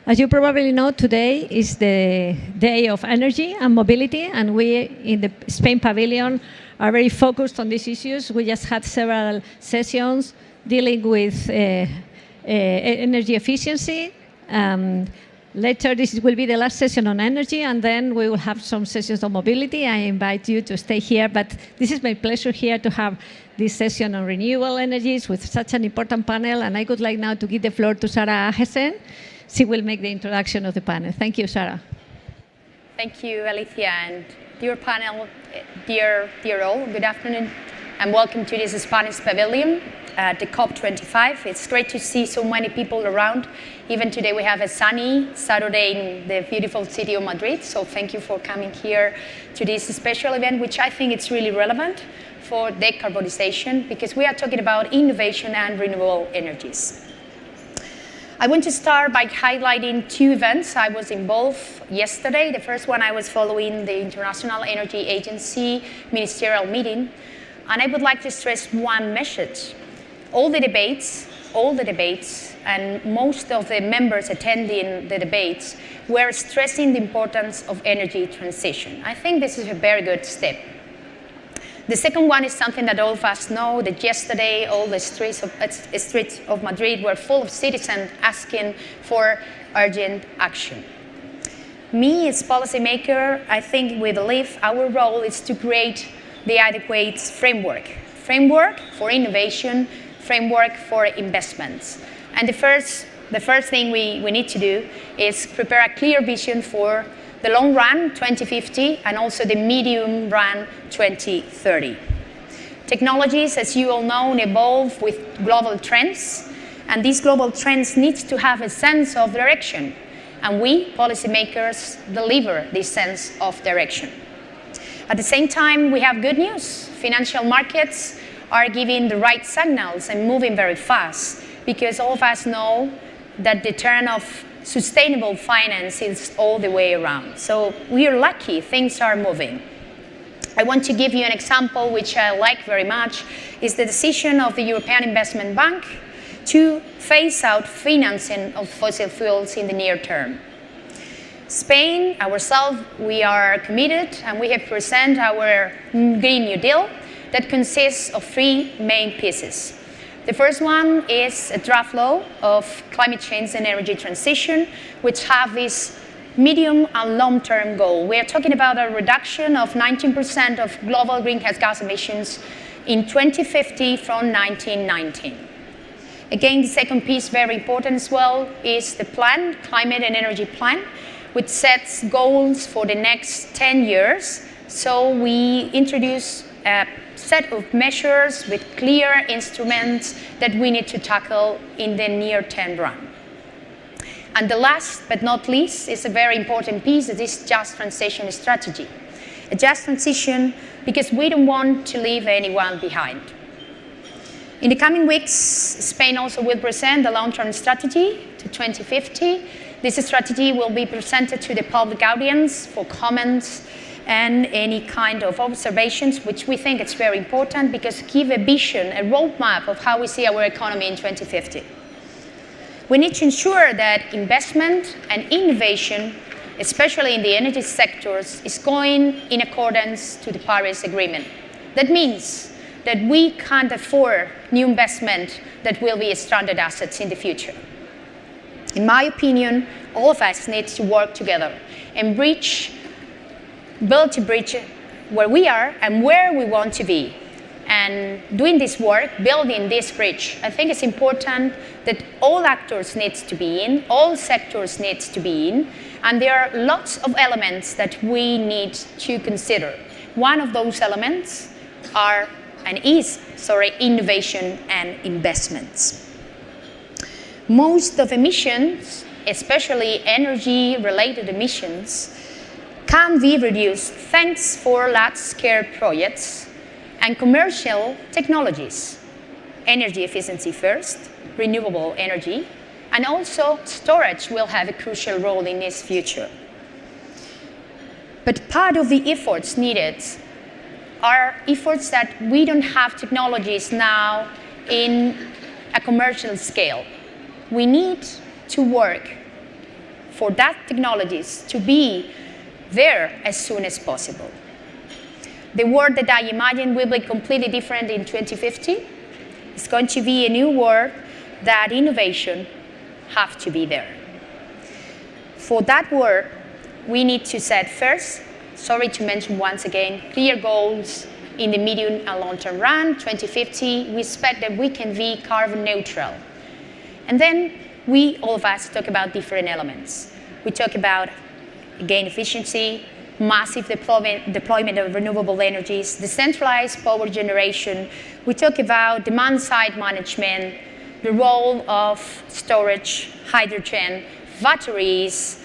As you probably know, today is the day of energy and mobility, and we in the Spain pavilion are very focused on these issues. We just had several sessions dealing with energy efficiency. Later, this will be the last session on energy, and then we will have some sessions on mobility. I invite you to stay here, but this is my pleasure here to have this session on renewable energies with such an important panel, and I would like now to give the floor to Sarah Ahesen. She will make the introduction of the panel. Thank you, Sarah. Thank you, Alicia, and dear panel, dear all, good afternoon, and welcome to this Spanish Pavilion at the COP25. It's great to see so many people around. Even today we have a sunny Saturday in the beautiful city of Madrid, so thank you for coming here to this special event, which I think it's really relevant for decarbonization, because we are talking about innovation and renewable energies. I want to start by highlighting two events I was involved yesterday. The first one, I was following the International Energy Agency ministerial meeting, and I would like to stress one message. All the debates, and most of the members attending the debates were stressing the importance of energy transition. I think this is a very good step. The second one is something that all of us know, that yesterday all the streets of Madrid were full of citizens asking for urgent action. Me, as policymaker, I think we believe our role is to create the adequate framework for innovation, framework for investments. And the first thing we need to do is prepare a clear vision for the long run, 2050, and also the medium run, 2030. Technologies, as you all know, evolve with global trends, and these global trends need to have a sense of direction, and we, policymakers, deliver this sense of direction. At the same time, we have good news. Financial markets are giving the right signals and moving very fast, because all of us know that the turn of sustainable finance is all the way around. So we are lucky, things are moving. I want to give you an example which I like very much, is the decision of the European Investment Bank to phase out financing of fossil fuels in the near term. Spain, ourselves, we are committed, and we have presented our Green New Deal that consists of three main pieces. The first one is a draft law of climate change and energy transition, which have this medium and long-term goal. We are talking about a reduction of 19% of global greenhouse gas emissions in 2050 from 1990. Again, the second piece, very important as well, is the plan, climate and energy plan, which sets goals for the next 10 years. So we introduce a set of measures with clear instruments that we need to tackle in the near-term run. And the last but not least is a very important piece of this just transition strategy. A just transition because we don't want to leave anyone behind. In the coming weeks, Spain also will present the long-term strategy to 2050. This strategy will be presented to the public audience for comments and any kind of observations, which we think it's very important because give a vision, a roadmap of how we see our economy in 2050. We need to ensure that investment and innovation, especially in the energy sectors, is going in accordance to the Paris Agreement. That means that we can't afford new investment that will be stranded assets in the future. In my opinion, all of us need to work together and build a bridge where we are and where we want to be. And doing this work, building this bridge, I think it's important that all actors need to be in, all sectors need to be in, and there are lots of elements that we need to consider. One of those elements is innovation and investments. Most of emissions, especially energy-related emissions, can be reduced thanks for large-scale projects and commercial technologies. Energy efficiency first, renewable energy, and also storage will have a crucial role in this future. But part of the efforts needed are efforts that we don't have technologies now in a commercial scale. We need to work for that technologies to be there as soon as possible. The world that I imagine will be completely different in 2050. It's going to be a new world that innovation have to be there. For that world, we need to set first, sorry to mention once again, clear goals in the medium and long-term run. 2050, we expect that we can be carbon neutral. And then we, all of us, talk about different elements. We talk about, again, efficiency, massive deployment of renewable energies, decentralized power generation. We talk about demand-side management, the role of storage, hydrogen, batteries,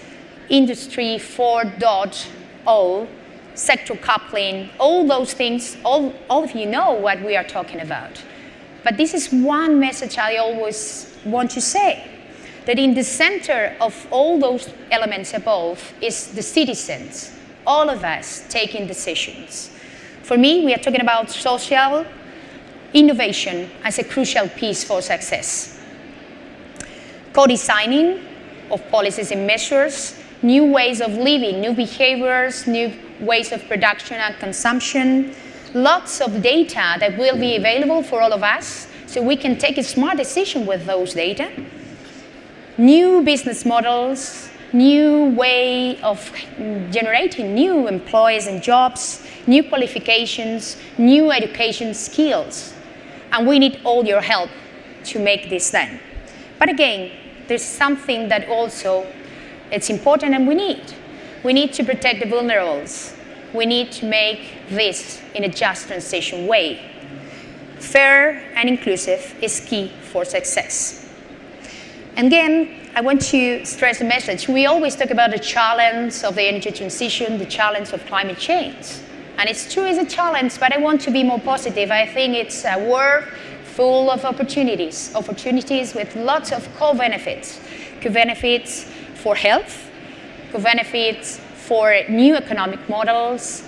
Industry 4.0, sector coupling, all those things, all of you know what we are talking about. But this is one message I always want to say, that in the center of all those elements above is the citizens, all of us taking decisions. For me, we are talking about social innovation as a crucial piece for success. Co-designing of policies and measures, new ways of living, new behaviors, new ways of production and consumption, lots of data that will be available for all of us so we can take a smart decision with those data. New business models, new way of generating new employees and jobs, new qualifications, new education skills. And we need all your help to make this done. But again, there's something that also it's important and we need. We need to protect the vulnerables. We need to make this in a just transition way. Fair and inclusive is key for success. And again, I want to stress the message. We always talk about the challenge of the energy transition, the challenge of climate change. And it's true, it's a challenge, but I want to be more positive. I think it's a world full of opportunities, opportunities with lots of co-benefits. Co-benefits for health, co-benefits for new economic models,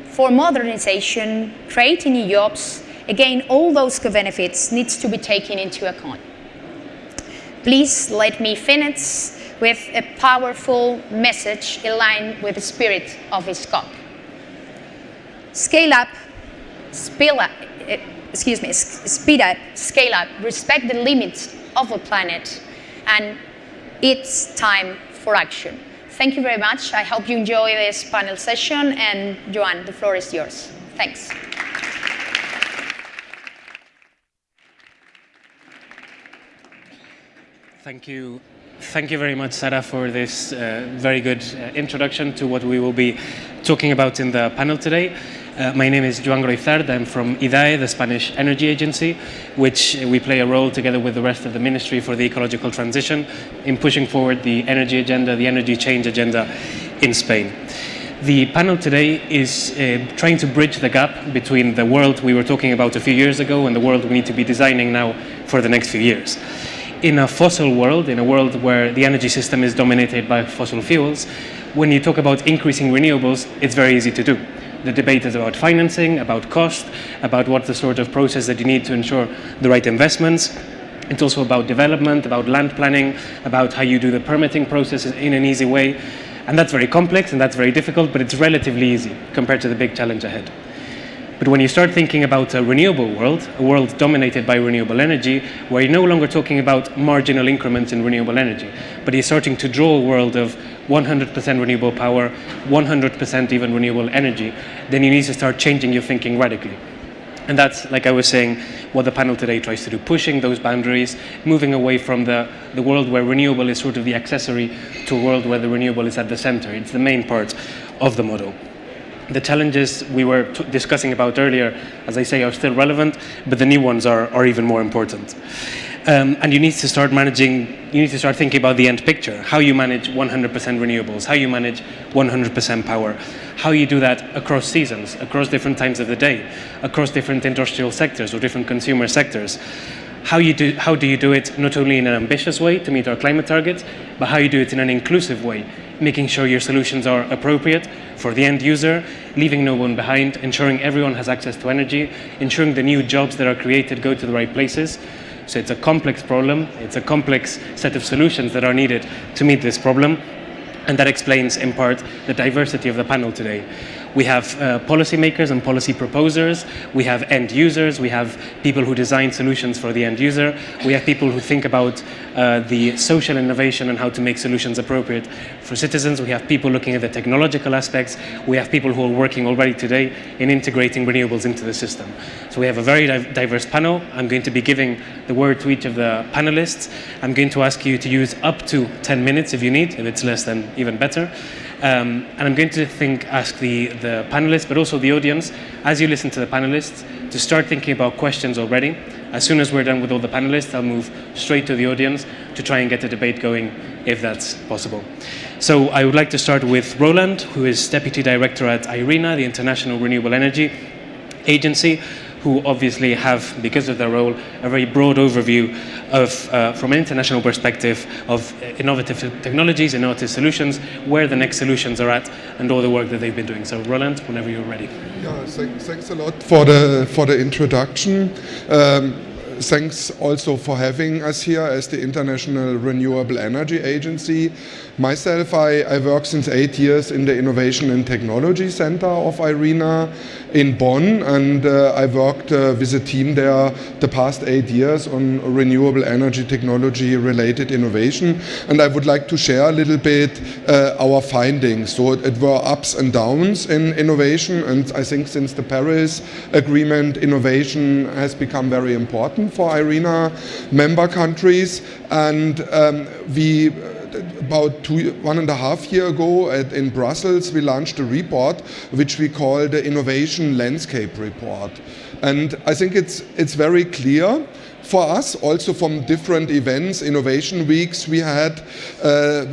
for modernization, creating new jobs. Again, all those co-benefits needs to be taken into account. Please let me finish with a powerful message aligned with the spirit of this COP. Scale up, speed up, scale up, respect the limits of the planet, and it's time for action. Thank you very much. I hope you enjoy this panel session, and Joan, the floor is yours. Thanks. Thank you. Thank you very much, Sara, for this very good introduction to what we will be talking about in the panel today. My name is Joan Groizard. I'm from IDAE, the Spanish energy agency, which we play a role together with the rest of the Ministry for the Ecological Transition in pushing forward the energy agenda, the energy change agenda in Spain. The panel today is trying to bridge the gap between the world we were talking about a few years ago and the world we need to be designing now for the next few years. In a fossil world, in a world where the energy system is dominated by fossil fuels, when you talk about increasing renewables, it's very easy to do. The debate is about financing, about cost, about what the sort of process that you need to ensure the right investments. It's also about development, about land planning, about how you do the permitting process in an easy way. And that's very complex and that's very difficult, but it's relatively easy compared to the big challenge ahead. But when you start thinking about a renewable world, a world dominated by renewable energy, where you're no longer talking about marginal increments in renewable energy, but you're starting to draw a world of 100% renewable power, 100% even renewable energy, then you need to start changing your thinking radically. And that's, like I was saying, what the panel today tries to do, pushing those boundaries, moving away from the world where renewable is sort of the accessory to a world where the renewable is at the center. It's the main part of the model. The challenges we were discussing about earlier, as I say, are still relevant, but the new ones are even more important. And you need to start thinking about the end picture, how you manage 100% renewables, how you manage 100% power, how you do that across seasons, across different times of the day, across different industrial sectors or different consumer sectors. How do you do it not only in an ambitious way to meet our climate targets, but how you do it in an inclusive way, making sure your solutions are appropriate for the end user, leaving no one behind, ensuring everyone has access to energy, ensuring the new jobs that are created go to the right places. So it's a complex problem, it's a complex set of solutions that are needed to meet this problem. And that explains, in part, the diversity of the panel today. We have policymakers and policy proposers. We have end users. We have people who design solutions for the end user. We have people who think about the social innovation and how to make solutions appropriate for citizens. We have people looking at the technological aspects. We have people who are working already today in integrating renewables into the system. So we have a very diverse panel. I'm going to be giving the word to each of the panelists. I'm going to ask you to use up to 10 minutes if you need. If it's less, then even better. And I'm going to ask the panelists, but also the audience, as you listen to the panelists, to start thinking about questions already. As soon as we're done with all the panelists, I'll move straight to the audience to try and get the debate going, if that's possible. So I would like to start with Roland, who is Deputy Director at IRENA, the International Renewable Energy Agency, who obviously have, because of their role, a very broad overview of, from an international perspective, of innovative technologies, innovative solutions, where the next solutions are at, and all the work that they've been doing. So, Roland, whenever you're ready. Yeah, thanks a lot for the introduction. Thanks also for having us here as the International Renewable Energy Agency. Myself, I work since 8 years in the Innovation and Technology Center of IRENA in Bonn, and I worked with a team there the past 8 years on renewable energy technology related innovation, and I would like to share a little bit our findings. So it were ups and downs in innovation, and I think since the Paris Agreement, innovation has become very important for IRENA member countries, and we about 1.5 years ago in Brussels, we launched a report which we call the Innovation Landscape Report. And I think it's very clear for us, also from different events, innovation weeks we had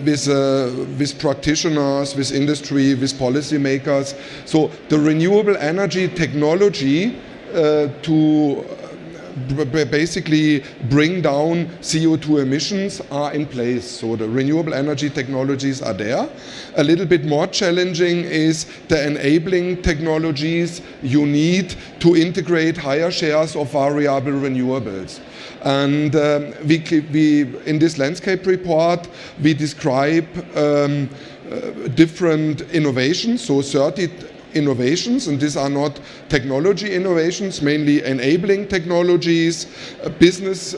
with practitioners, with industry, with policymakers. So the renewable energy technology to basically bring down CO2 emissions are in place. So the renewable energy technologies are there. A little bit more challenging is the enabling technologies you need to integrate higher shares of variable renewables. And we in this landscape report, we describe different innovations, so 30 innovations, and these are not technology innovations, mainly enabling technologies, business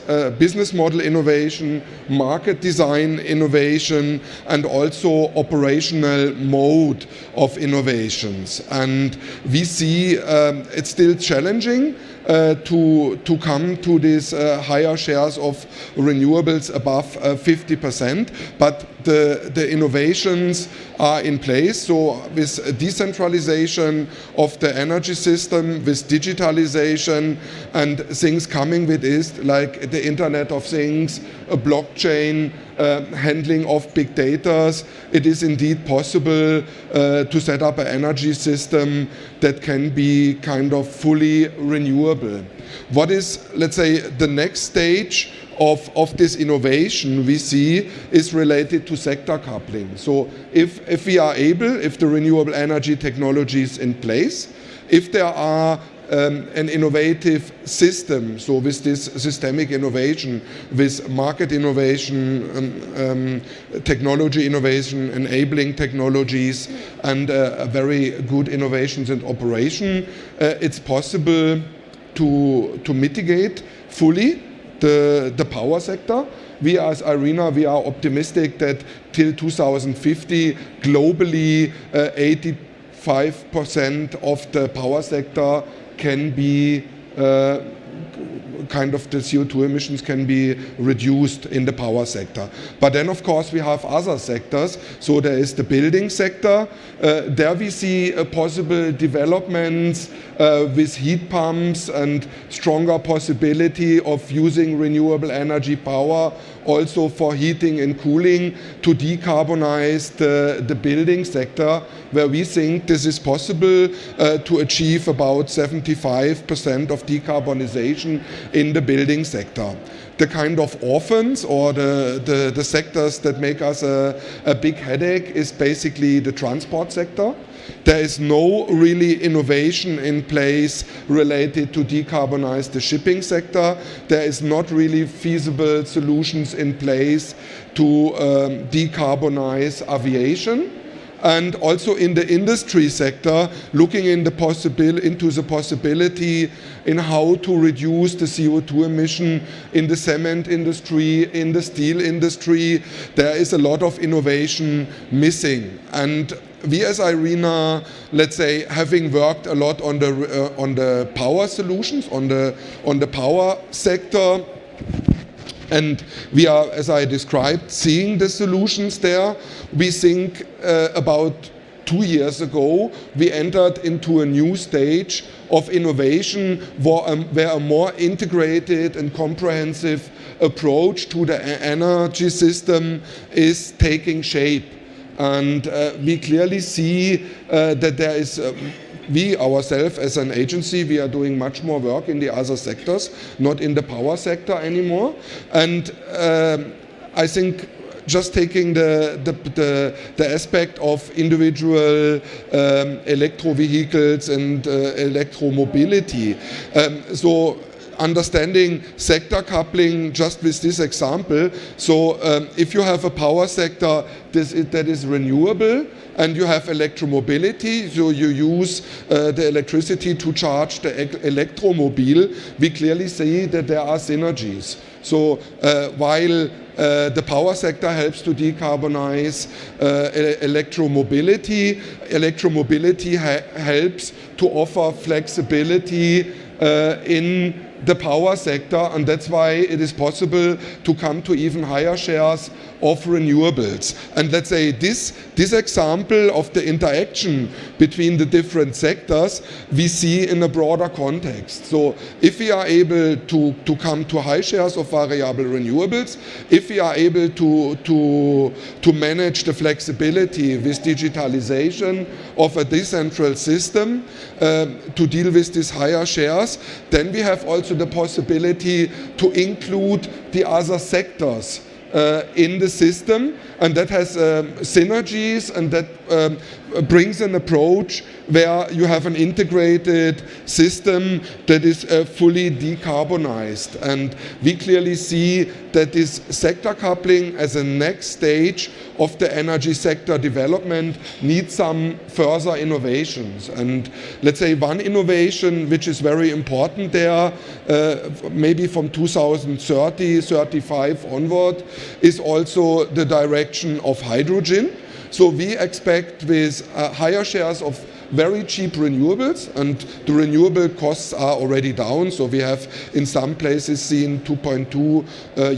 model innovation, market design innovation, and also operational mode of innovations. And we see it's still challenging to come to these higher shares of renewables above 50%, but the innovations are in place. So with decentralization of the energy system, with digitalization and things coming with it, like the Internet of Things, a blockchain, handling of big data, it is indeed possible to set up an energy system that can be kind of fully renewable. What is, let's say, the next stage of this innovation we see is related to sector coupling. So if we are able, if the renewable energy technology is in place, if there are an innovative system, so with this systemic innovation, with market innovation, technology innovation, enabling technologies, and very good innovations in operation, it's possible to mitigate fully the power sector. We as IRENA, we are optimistic that till 2050, globally, 85% of the power sector can be kind of the CO2 emissions can be reduced in the power sector. But then, of course, we have other sectors. So there is the building sector. There we see possible developments with heat pumps and stronger possibility of using renewable energy power also for heating and cooling to decarbonize the building sector, where we think this is possible to achieve about 75% of decarbonization in the building sector. The kind of orphans or the sectors that make us a big headache is basically the transport sector. There is no really innovation in place related to decarbonize the shipping sector. There is not really feasible solutions in place to decarbonize aviation. And also in the industry sector, looking into the possibility in how to reduce the CO2 emission in the cement industry, in the steel industry, there is a lot of innovation missing. And we as IRENA, let's say, having worked a lot on the power solutions, on the power sector, and we are, as I described, seeing the solutions there. We think about 2 years ago, we entered into a new stage of innovation where a more integrated and comprehensive approach to the energy system is taking shape. And we clearly see that there is we ourselves as an agency, we are doing much more work in the other sectors, not in the power sector anymore. And I think just taking the aspect of individual electro vehicles and electromobility. So understanding sector coupling just with this example. So if you have a power sector that is renewable, and you have electromobility, so you use the electricity to charge the electromobile, we clearly see that there are synergies. So while the power sector helps to decarbonize electromobility helps to offer flexibility in the power sector, and that's why it is possible to come to even higher shares of renewables. And let's say this example of the interaction between the different sectors we see in a broader context. So if we are able to come to high shares of variable renewables, if we are able to manage the flexibility with digitalization of a decentral system to deal with these higher shares, then we have also the possibility to include the other sectors in the system, and that has synergies, and that brings an approach where you have an integrated system that is fully decarbonized. And we clearly see that this sector coupling as a next stage of the energy sector development needs some further innovations. And let's say one innovation which is very important there, maybe from 2030-35 onward, is also the direction of hydrogen. So we expect with higher shares of very cheap renewables, and the renewable costs are already down. So we have in some places seen $2.2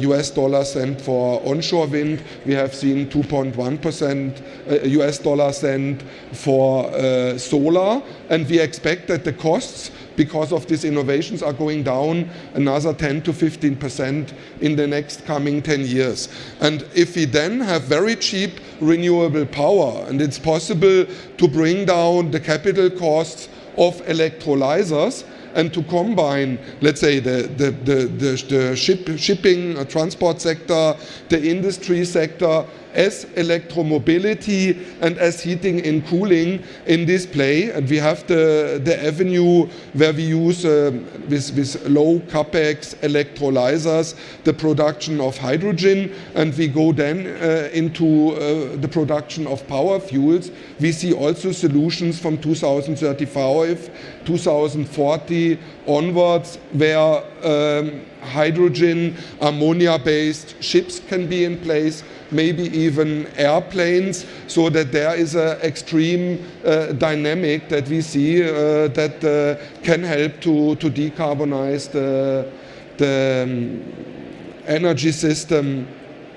US cent for onshore wind. We have seen 2.1% US cent for solar, and we expect that the costs, because of these innovations, are going down another 10 to 15% in the next coming 10 years. And if we then have very cheap renewable power, and it's possible to bring down the capital costs of electrolyzers and to combine, let's say, the shipping, transport sector, the industry sector, as electromobility and as heating and cooling in this play. And we have the avenue where we use with low capex electrolyzers the production of hydrogen, and we go then into the production of power fuels. We see also solutions from 2035, 2040 onwards where hydrogen, ammonia-based ships can be in place, maybe even airplanes, so that there is an extreme dynamic that we see that can help to decarbonize the energy system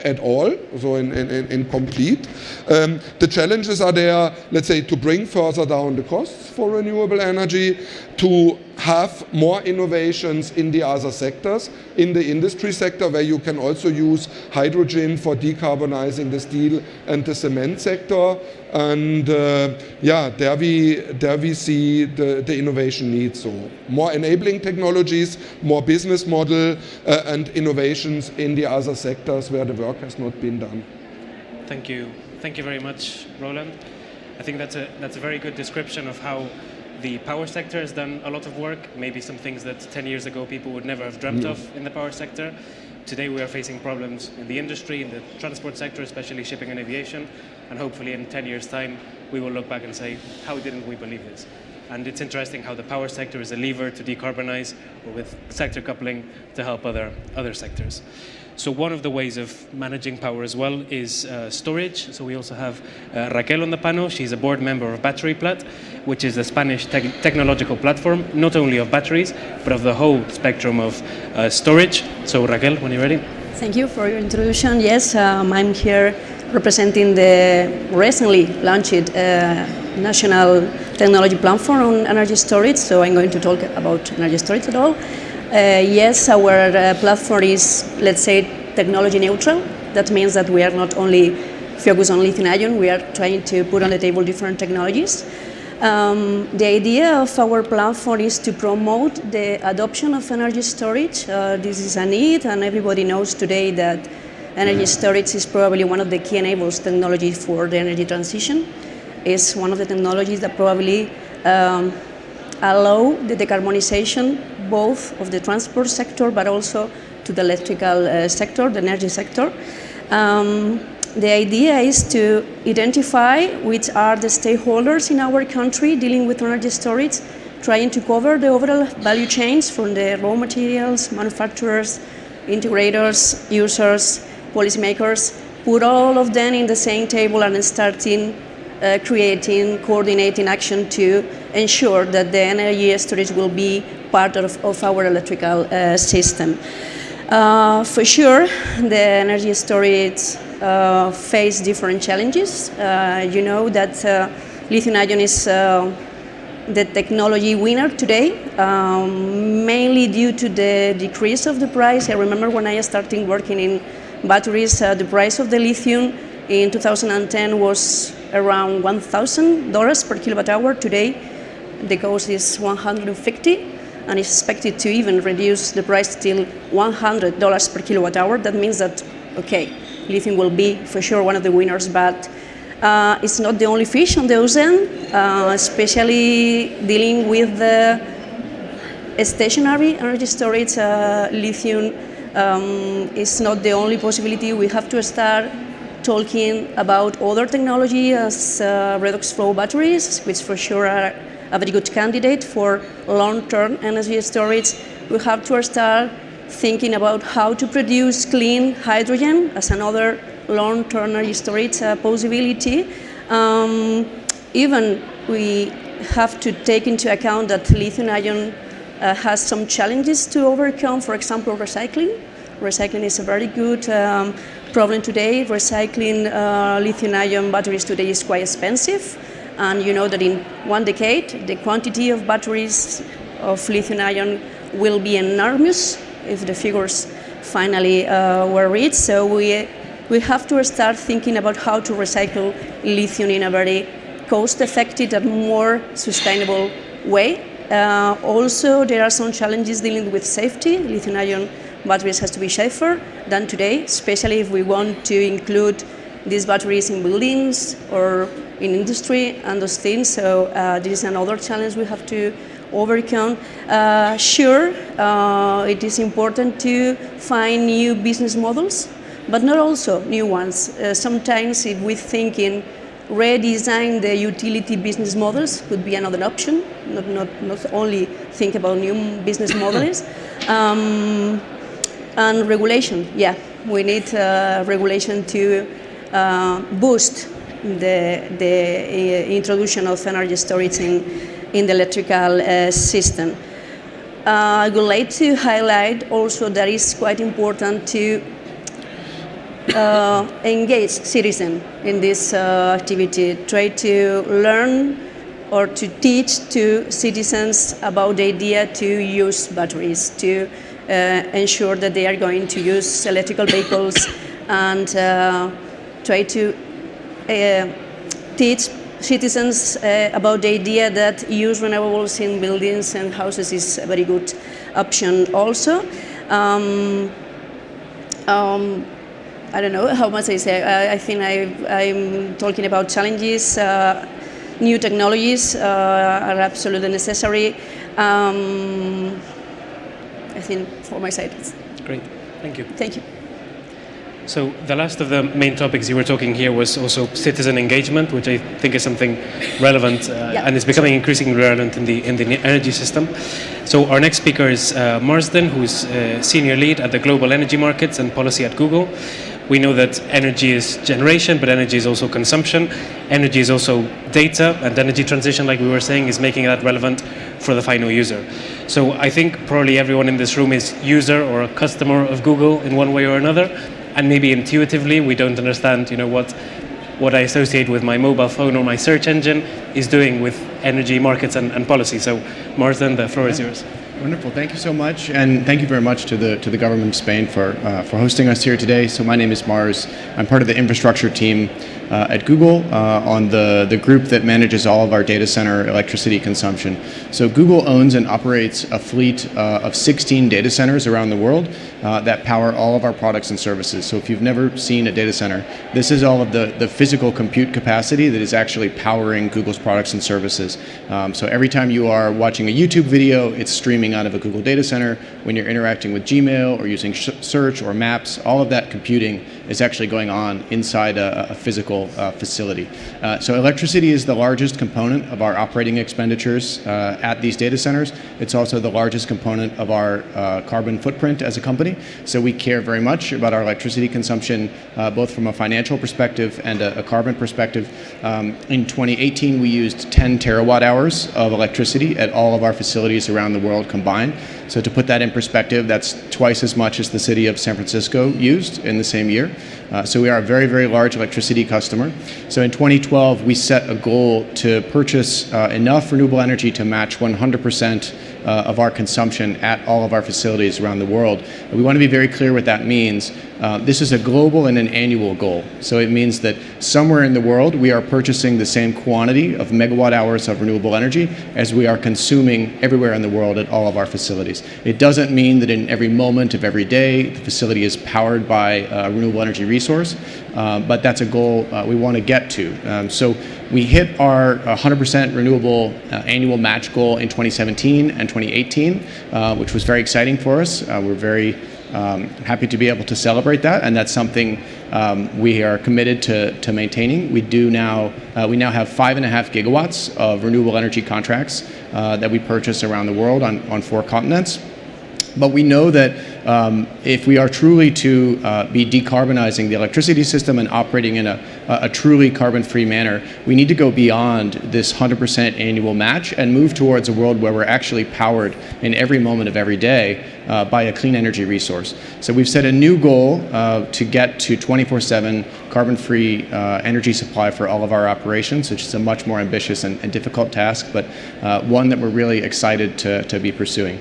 at all, so in complete. The challenges are there, let's say, to bring further down the costs for renewable energy, to have more innovations in the other sectors, in the industry sector, where you can also use hydrogen for decarbonizing the steel and the cement sector. And there we see the innovation needs. So more enabling technologies, more business model, and innovations in the other sectors where the work has not been done. Thank you very much, Roland. I think that's a very good description of how the power sector has done a lot of work, maybe some things that 10 years ago people would never have dreamt of in the power sector. Today we are facing problems in the industry, in the transport sector, especially shipping and aviation, and hopefully in 10 years' time we will look back and say, how didn't we believe this? And it's interesting how the power sector is a lever to decarbonize, or with sector coupling to help other sectors. So one of the ways of managing power as well is storage. So we also have Raquel on the panel. She's a board member of Battery Plat, which is a Spanish technological platform, not only of batteries, but of the whole spectrum of storage. So Raquel, when you're ready. Thank you for your introduction. Yes, I'm here representing the recently launched national technology platform on energy storage. So I'm going to talk about energy storage at all. Yes, our platform is, let's say, technology neutral. That means that we are not only focused on lithium-ion, we are trying to put on the table different technologies. The idea of our platform is to promote the adoption of energy storage. This is a need, and everybody knows today that energy storage is probably one of the key enablers technology for the energy transition. It's one of the technologies that probably allow the decarbonization both of the transport sector but also to the electrical sector, the energy sector. The idea is to identify which are the stakeholders in our country dealing with energy storage, trying to cover the overall value chains from the raw materials, manufacturers, integrators, users, policymakers, put all of them in the same table and starting creating, coordinating action to ensure that the energy storage will be part of our electrical system. For sure, the energy storage face different challenges. You know that lithium-ion is the technology winner today, mainly due to the decrease of the price. I remember when I started working in batteries, the price of the lithium in 2010 was around $1,000 per kilowatt hour. Today, the cost is $150, and is expected to even reduce the price till $100 per kilowatt hour. That means that, okay, lithium will be for sure one of the winners, but it's not the only fish on the ocean, especially dealing with the stationary energy storage. Lithium is not the only possibility. We have to start talking about other technology as redox flow batteries, which for sure are a very good candidate for long-term energy storage. We have to start thinking about how to produce clean hydrogen as another long-term energy storage possibility. Even we have to take into account that lithium-ion has some challenges to overcome. For example, recycling. Recycling is a very good problem today. Recycling lithium-ion batteries today is quite expensive. And you know that in 1 decade, the quantity of batteries of lithium-ion will be enormous if the figures finally were reached. So we have to start thinking about how to recycle lithium in a very cost-effective and more sustainable way. Also, there are some challenges dealing with safety. Lithium-ion batteries has to be safer than today, especially if we want to include these batteries in buildings or in industry and those things. So this is another challenge we have to overcome. Sure, it is important to find new business models, but not also new ones. Sometimes if we think in redesign the utility business models could be another option, not only think about new business models. And regulation, yeah, we need regulation to boost the introduction of energy storage in the electrical system. I would like to highlight also that it's quite important to engage citizens in this activity, try to learn or to teach to citizens about the idea to use batteries, to ensure that they are going to use electrical vehicles, and try to teach citizens about the idea that use renewables in buildings and houses is a very good option also. I don't know how much I say. I think I'm talking about challenges. new technologies are absolutely necessary. I think for my side, it's Great, thank you. thank you. So the last of the main topics you were talking here was also citizen engagement, which I think is something relevant and is becoming increasingly relevant in the energy system. So our next speaker is Marsden, who's senior lead at the Global Energy Markets and Policy at Google. We know that energy is generation, but energy is also consumption. Energy is also data, and energy transition, like we were saying, is making that relevant for the final user. So I think probably everyone in this room is user or a customer of Google in one way or another. And maybe intuitively we don't understand, what I associate with my mobile phone or my search engine is doing with energy markets and policy. So, Marsden, the floor is yours. Wonderful, thank you so much, and thank you very much to the government of Spain for hosting us here today. So my name is Mars. I'm part of the infrastructure team at Google on the group that manages all of our data center electricity consumption. So Google owns and operates a fleet of 16 data centers around the world that power all of our products and services. So if you've never seen a data center, this is all of the physical compute capacity that is actually powering Google's products and services. So every time you are watching a YouTube video, it's streaming out of a Google data center. When you're interacting with Gmail or using search or maps, all of that computing is actually going on inside a physical facility. So electricity is the largest component of our operating expenditures at these data centers. It's also the largest component of our carbon footprint as a company. So we care very much about our electricity consumption, both from a financial perspective and a carbon perspective. In 2018, we used 10 terawatt hours of electricity at all of our facilities around the world combined. So to put that in perspective, that's twice as much as the city of San Francisco used in the same year. So we are a very, very large electricity customer. So in 2012, we set a goal to purchase enough renewable energy to match 100% of our consumption at all of our facilities around the world. And we want to be very clear what that means. This is a global and an annual goal. So it means that somewhere in the world, we are purchasing the same quantity of megawatt hours of renewable energy as we are consuming everywhere in the world at all of our facilities. It doesn't mean that in every moment of every day, the facility is powered by a renewable energy resource, but that's a goal we want to get to. So we hit our 100% renewable annual match goal in 2017 and 2018, which was very exciting for us. We're very happy to be able to celebrate that, and that's something we are committed to maintaining. We now have 5.5 gigawatts of renewable energy contracts that we purchase around the world on 4 continents. But we know that if we are truly to be decarbonizing the electricity system and operating in a truly carbon-free manner, we need to go beyond this 100% annual match and move towards a world where we're actually powered in every moment of every day by a clean energy resource. So we've set a new goal to get to 24/7 carbon-free energy supply for all of our operations, which is a much more ambitious and difficult task, but one that we're really excited to be pursuing.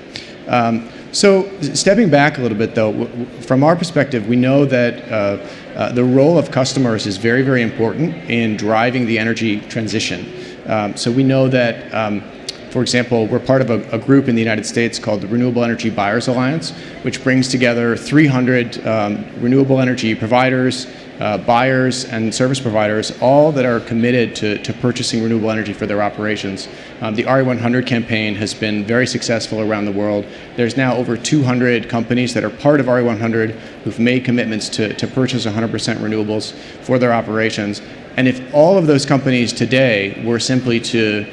So stepping back a little bit, though, from our perspective, we know that the role of customers is very, very important in driving the energy transition. So we know that, for example, we're part of a group in the United States called the Renewable Energy Buyers Alliance, which brings together 300 renewable energy providers, buyers and service providers, all that are committed to purchasing renewable energy for their operations. The RE100 campaign has been very successful around the world. There's now over 200 companies that are part of RE100 who've made commitments to purchase 100% renewables for their operations. And if all of those companies today were simply to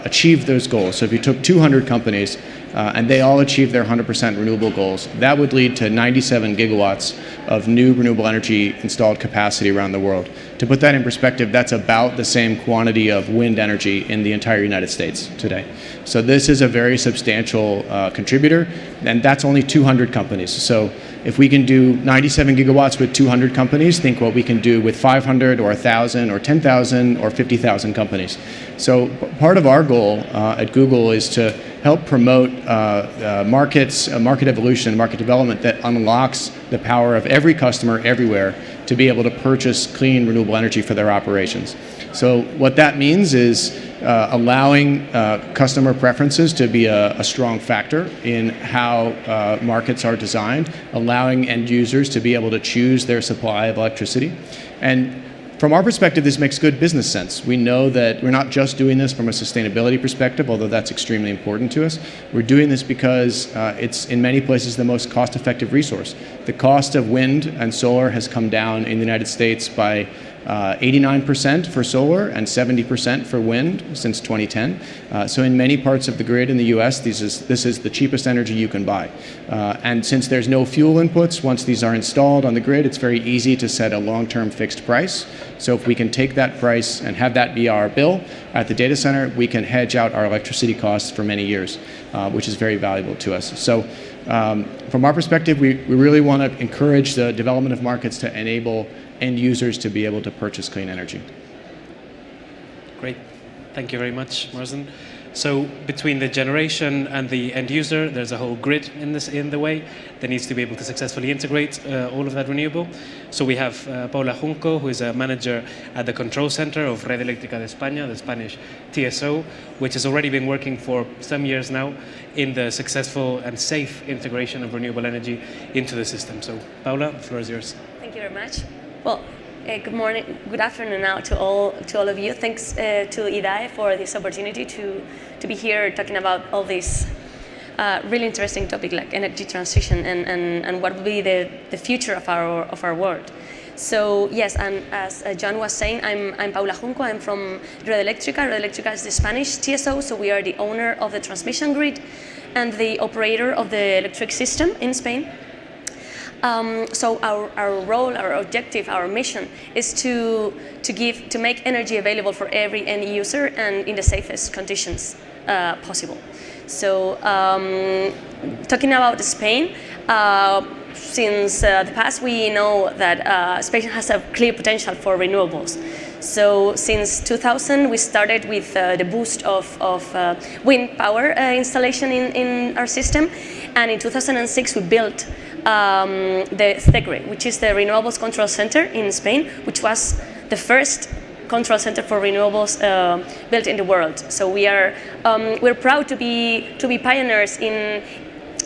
achieve those goals, so if you took 200 companies and they all achieve their 100% renewable goals, that would lead to 97 gigawatts of new renewable energy installed capacity around the world. To put that in perspective, that's about the same quantity of wind energy in the entire United States today. So this is a very substantial contributor, and that's only 200 companies. So if we can do 97 gigawatts with 200 companies, think what we can do with 500 or 1,000 or 10,000 or 50,000 companies. So part of our goal at Google is to help promote market evolution, market development that unlocks the power of every customer everywhere to be able to purchase clean, renewable energy for their operations. So what that means is allowing customer preferences to be a strong factor in how markets are designed, allowing end users to be able to choose their supply of electricity. And From our perspective, this makes good business sense. We know that we're not just doing this from a sustainability perspective, although that's extremely important to us. We're doing this because it's in many places the most cost-effective resource. The cost of wind and solar has come down in the United States by 89% for solar and 70% for wind since 2010. So in many parts of the grid in the US, this is the cheapest energy you can buy. And since there's no fuel inputs, once these are installed on the grid, it's very easy to set a long-term fixed price. So if we can take that price and have that be our bill at the data center, we can hedge out our electricity costs for many years, which is very valuable to us. So from our perspective, we really want to encourage the development of markets to enable end users to be able to purchase clean energy. Great. Thank you very much, Marsden. So between the generation and the end user, there's a whole grid in the way that needs to be able to successfully integrate all of that renewable. So we have Paula Junco, who is a manager at the control center of Red Eléctrica de España, the Spanish TSO, which has already been working for some years now in the successful and safe integration of renewable energy into the system. So Paula, the floor is yours. Thank you very much. Well, good morning, good afternoon now to all of you. Thanks to IDAE for this opportunity to be here talking about all this really interesting topic like energy transition and what will be the future of our world. So yes, and as John was saying, I'm Paula Junco. I'm from Red Eléctrica. Red Eléctrica is the Spanish TSO, so we are the owner of the transmission grid and the operator of the electric system in Spain. So our role, our objective, our mission is to make energy available for every end user and in the safest conditions possible. So talking about Spain, since the past we know that Spain has a clear potential for renewables. So since 2000 we started with the boost of wind power installation in our system, and in 2006 we built the CEGRE, which is the Renewables Control Center in Spain, which was the first control center for renewables built in the world. So we're proud to be pioneers in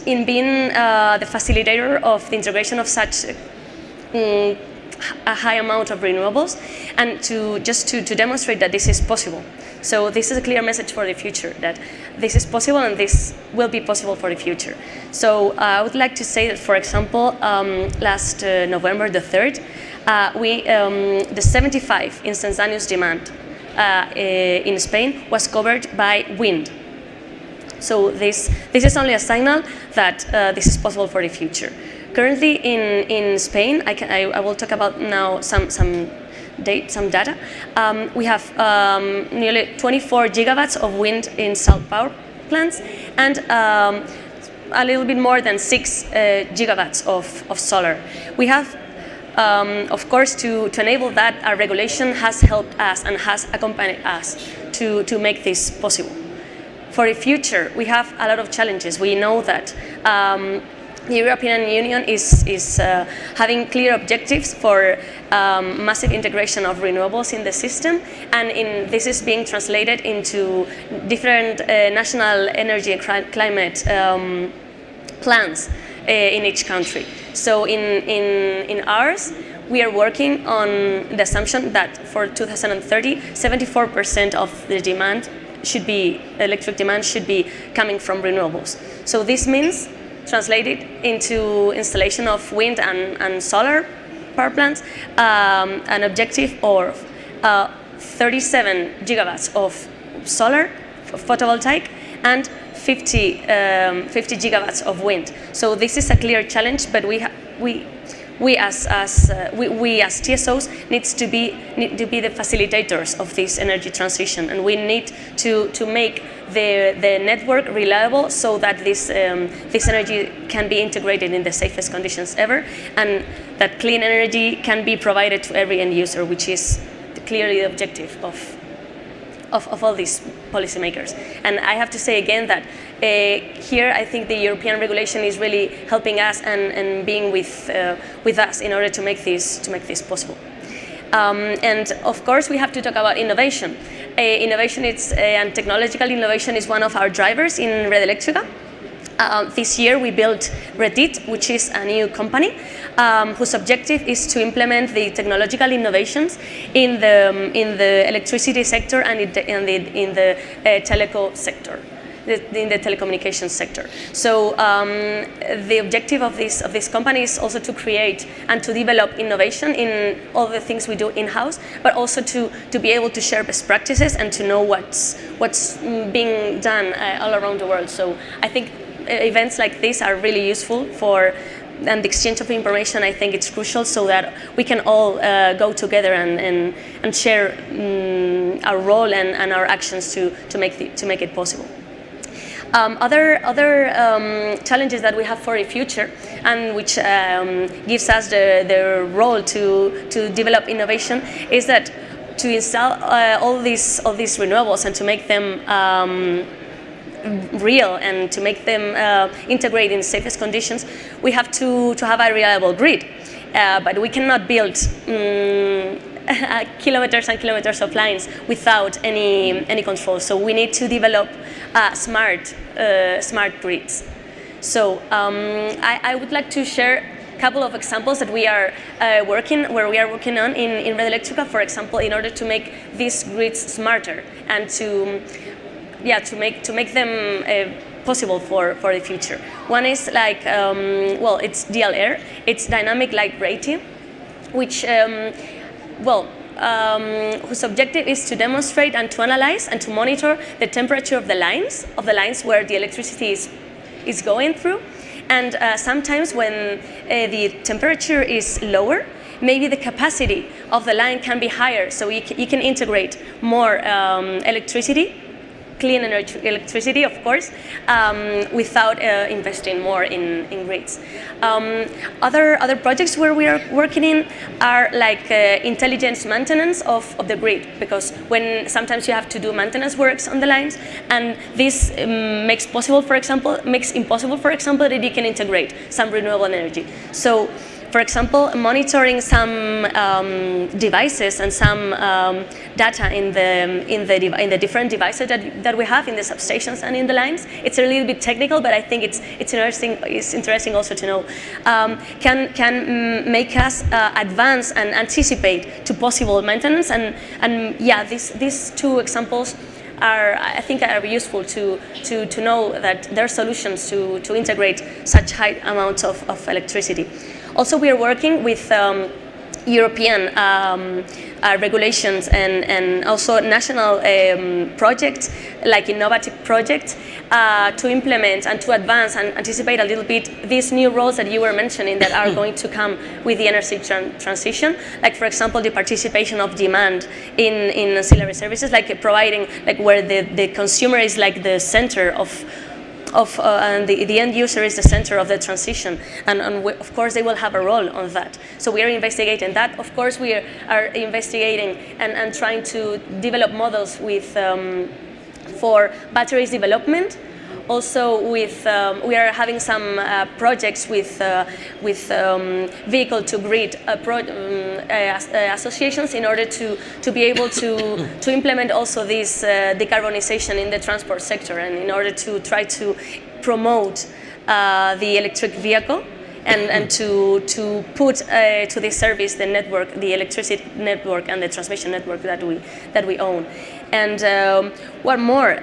being the facilitator of the integration of such a high amount of renewables, and to demonstrate that this is possible. So this is a clear message for the future, that this is possible and this will be possible for the future. So I would like to say that, for example, last November the 3rd, the 75 instantaneous demand in Spain was covered by wind. So this is only a signal that this is possible for the future. Currently in Spain, I will talk about now some data. We have nearly 24 gigawatts of wind installed power plants, and a little bit more than 6 gigawatts of solar. We have, of course, to enable that, our regulation has helped us and has accompanied us to make this possible. For the future, we have a lot of challenges. We know that the European Union is having clear objectives for massive integration of renewables in the system, and this is being translated into different national energy and climate plans in each country. So in ours, we are working on the assumption that for 2030, 74% of the electric demand should be coming from renewables. So this means, translated into installation of wind and solar power plants, an objective of 37 gigawatts of solar photovoltaic and 50 gigawatts of wind. So this is a clear challenge, but we as TSOs need to be the facilitators of this energy transition, and we need to make the network reliable so that this energy can be integrated in the safest conditions ever, and that clean energy can be provided to every end user, which is clearly the objective of all these policymakers. And I have to say again that here I think the European regulation is really helping us and being with us in order to make this possible. And of course we have to talk about innovation. Innovation and technological innovation is one of our drivers in Red Eléctrica. This year we built Redit, which is a new company whose objective is to implement the technological innovations in the electricity sector and in the teleco sector. In the telecommunications sector. So the objective of this company is also to create and to develop innovation in all the things we do in-house, but also to be able to share best practices and to know what's being done all around the world. So I think events like this are really useful and the exchange of information. I think it's crucial so that we can all go together and share our role and our actions to make it possible. Other challenges that we have for the future, and which gives us the role to develop innovation, is that to install all these renewables and to make them real and to make them integrate in safest conditions, we have to have a reliable grid. But we cannot build kilometers and kilometers of lines without any control. So we need to develop smart grids. So I would like to share a couple of examples that we are working on in Red Eléctrica, for example, in order to make these grids smarter and to make them possible for the future. One is like it's DLR. It's dynamic light rating, which whose objective is to demonstrate and to analyze and to monitor the temperature of the lines where the electricity is going through. And sometimes when the temperature is lower, maybe the capacity of the line can be higher, so you can integrate more electricity, clean electricity, of course, without investing more in grids. Other projects where we are working in are like intelligence maintenance of the grid, because when sometimes you have to do maintenance works on the lines, and this makes impossible, for example, that you can integrate some renewable energy. So, for example, monitoring some devices and some data in the different devices that we have in the substations and in the lines. It's a little bit technical, but I think it's interesting also to know. Can make us advance and anticipate to possible maintenance, and these two examples I think are useful to know that there are solutions to integrate such high amounts of electricity. Also, we are working with European regulations and also national projects, like innovative projects, to implement and to advance and anticipate a little bit these new roles that you were mentioning that are going to come with the energy transition. Like, for example, the participation of demand in ancillary services, like providing, like where the consumer is like the center and the end user is the center of the transition, and of course they will have a role on that. So we are investigating that. Of course, we are investigating and trying to develop models with for batteries development. Also, with we are having some projects with vehicle to grid associations in order to be able to implement also this decarbonization in the transport sector, and in order to try to promote the electric vehicle and to put to this service the network, the electricity network and the transmission network that we own. And one more.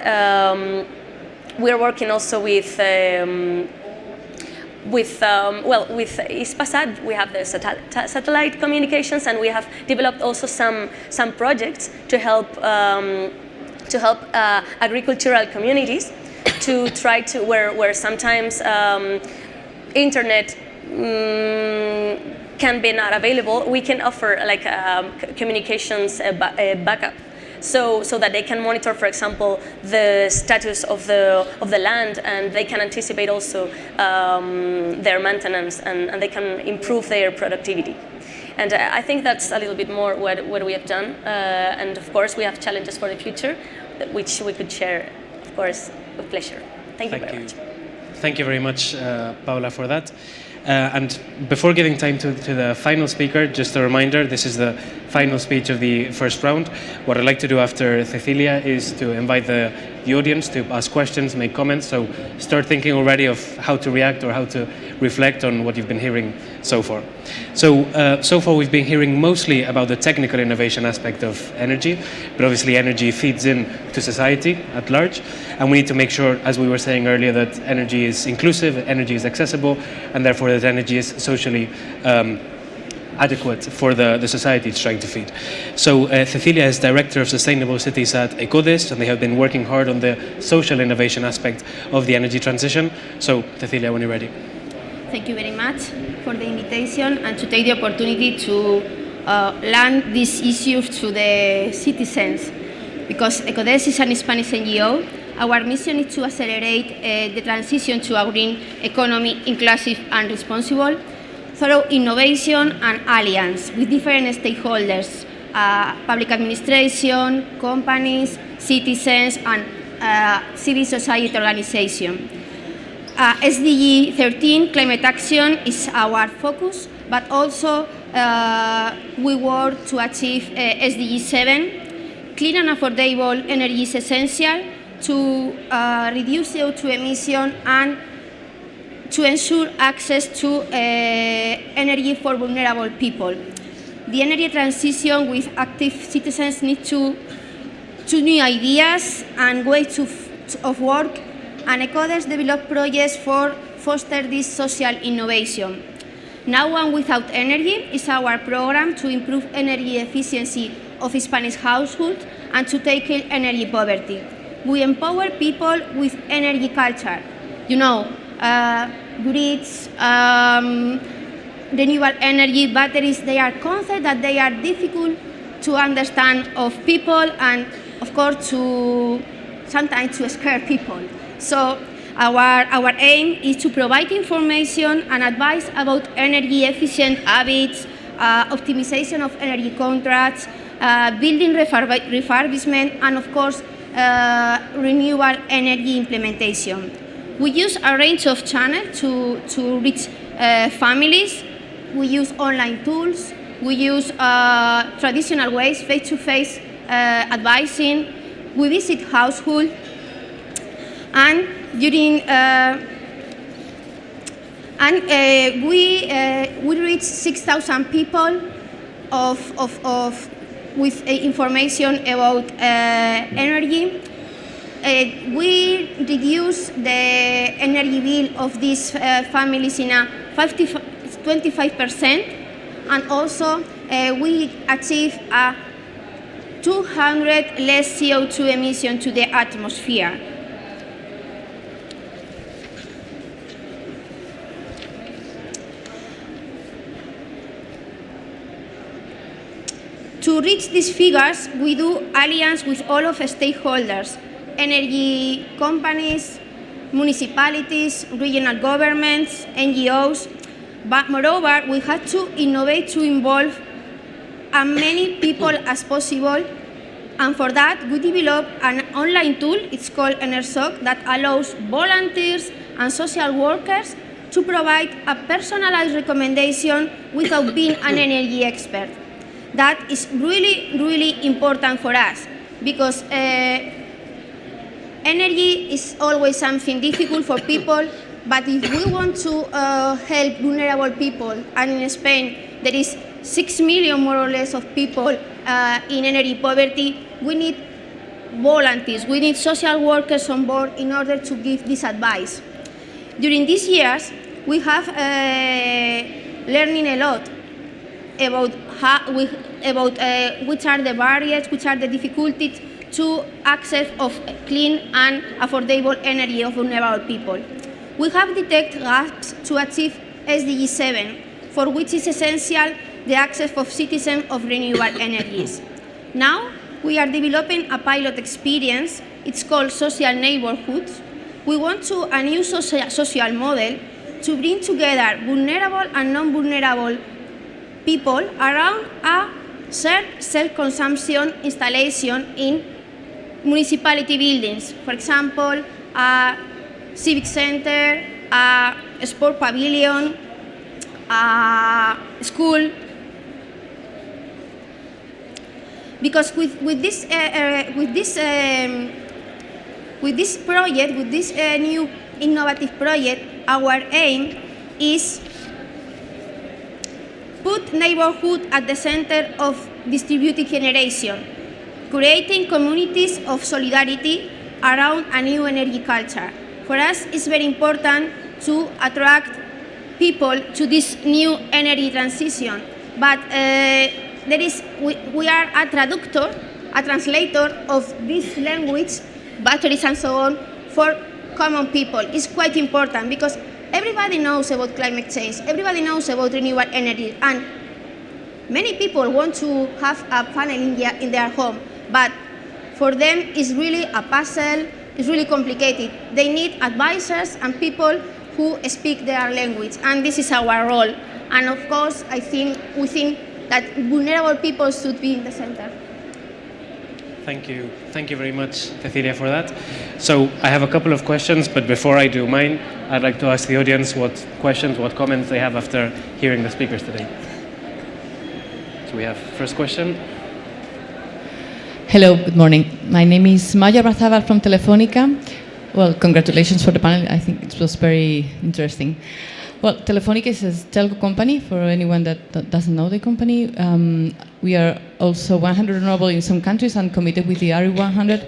We are working also with Hispasat. We have the satellite communications, and we have developed also some projects to help agricultural communities to try to where sometimes internet can be not available. We can offer like communications backup. So that they can monitor, for example, the status of the land, and they can anticipate also their maintenance, and they can improve their productivity. And I think that's a little bit more what we have done. And of course, we have challenges for the future, which we could share, of course, with pleasure. Thank you very much. Thank you very much, Paula, for that. And before giving time to the final speaker, just a reminder, this is the final speech of the first round. What I'd like to do after Cecilia is to invite the the audience to ask questions, make comments. So start thinking already of how to react or how to reflect on what you've been hearing so far. So far we've been hearing mostly about the technical innovation aspect of energy, but obviously energy feeds in to society at large, and we need to make sure, as we were saying earlier, that energy is inclusive, energy is accessible, and therefore that energy is socially adequate for the society it's trying to feed. So Cecilia is Director of Sustainable Cities at ECODIS, and they have been working hard on the social innovation aspect of the energy transition. So Cecilia, when you're ready. Thank you very much for the invitation and to take the opportunity to learn these issues to the citizens. Because ECODES is an Spanish NGO, our mission is to accelerate the transition to a green economy, inclusive and responsible, through innovation and alliance with different stakeholders, public administration, companies, citizens, and civil society organizations. SDG 13, climate action, is our focus, but also we work to achieve SDG 7. Clean and affordable energy is essential to reduce CO2 emission and to ensure access to energy for vulnerable people. The energy transition with active citizens needs to new ideas and ways of work, and ECODES develop projects for foster this social innovation. Now and Without Energy is our program to improve energy efficiency of Spanish households and to tackle energy poverty. We empower people with energy culture. You know, grids, renewable energy, batteries, they are concepts that they are difficult to understand of people and, of course, sometimes to scare people. So our aim is to provide information and advice about energy efficient habits, optimization of energy contracts, building refurbishment, and of course, renewable energy implementation. We use a range of channels to reach families. We use online tools. We use traditional ways, face-to-face advising. We visit households. And during we reach 6,000 people with information about energy. We reduce the energy bill of these families in a 25%, and also we achieve a 200 less CO2 emission to the atmosphere. To reach these figures, we do alliance with all of stakeholders, energy companies, municipalities, regional governments, NGOs, but moreover, we had to innovate to involve as many people as possible, and for that, we developed an online tool, it's called EnerSoc, that allows volunteers and social workers to provide a personalized recommendation without being an energy expert. That is really, really important for us, because energy is always something difficult for people, but if we want to help vulnerable people, and in Spain there is 6 million more or less of people in energy poverty, we need volunteers, we need social workers on board in order to give this advice. During these years, we have learning a lot about which are the barriers, which are the difficulties to access of clean and affordable energy of vulnerable people. We have detected gaps to achieve SDG 7, for which is essential the access of citizens of renewable energies. Now, we are developing a pilot experience. It's called social neighborhoods. We want a new social model to bring together vulnerable and non-vulnerable people around a shared self-consumption installation in municipality buildings. For example, a civic center, a sport pavilion, a school. Because with this with this project, with this new innovative project, our aim is put neighborhood at the center of distributed generation, creating communities of solidarity around a new energy culture. For us, it's very important to attract people to this new energy transition, but we are a traductor, a translator of this language, batteries and so on, for common people. It's quite important because everybody knows about climate change, everybody knows about renewable energy, and many people want to have a panel in their home, but for them it's really a puzzle, it's really complicated. They need advisors and people who speak their language, and this is our role. And of course, we think that vulnerable people should be in the center. Thank you very much, Cecilia, for that. So I have a couple of questions, but before I do mine, I'd like to ask the audience what questions, what comments they have after hearing the speakers today. So we have first question. Hello, good morning. My name is Maya Razabal from Telefónica. Well, congratulations for the panel. I think it was very interesting. Well, Telefónica is a telco company, for anyone that doesn't know the company. We are also 100 renewable in some countries and committed with the RE100.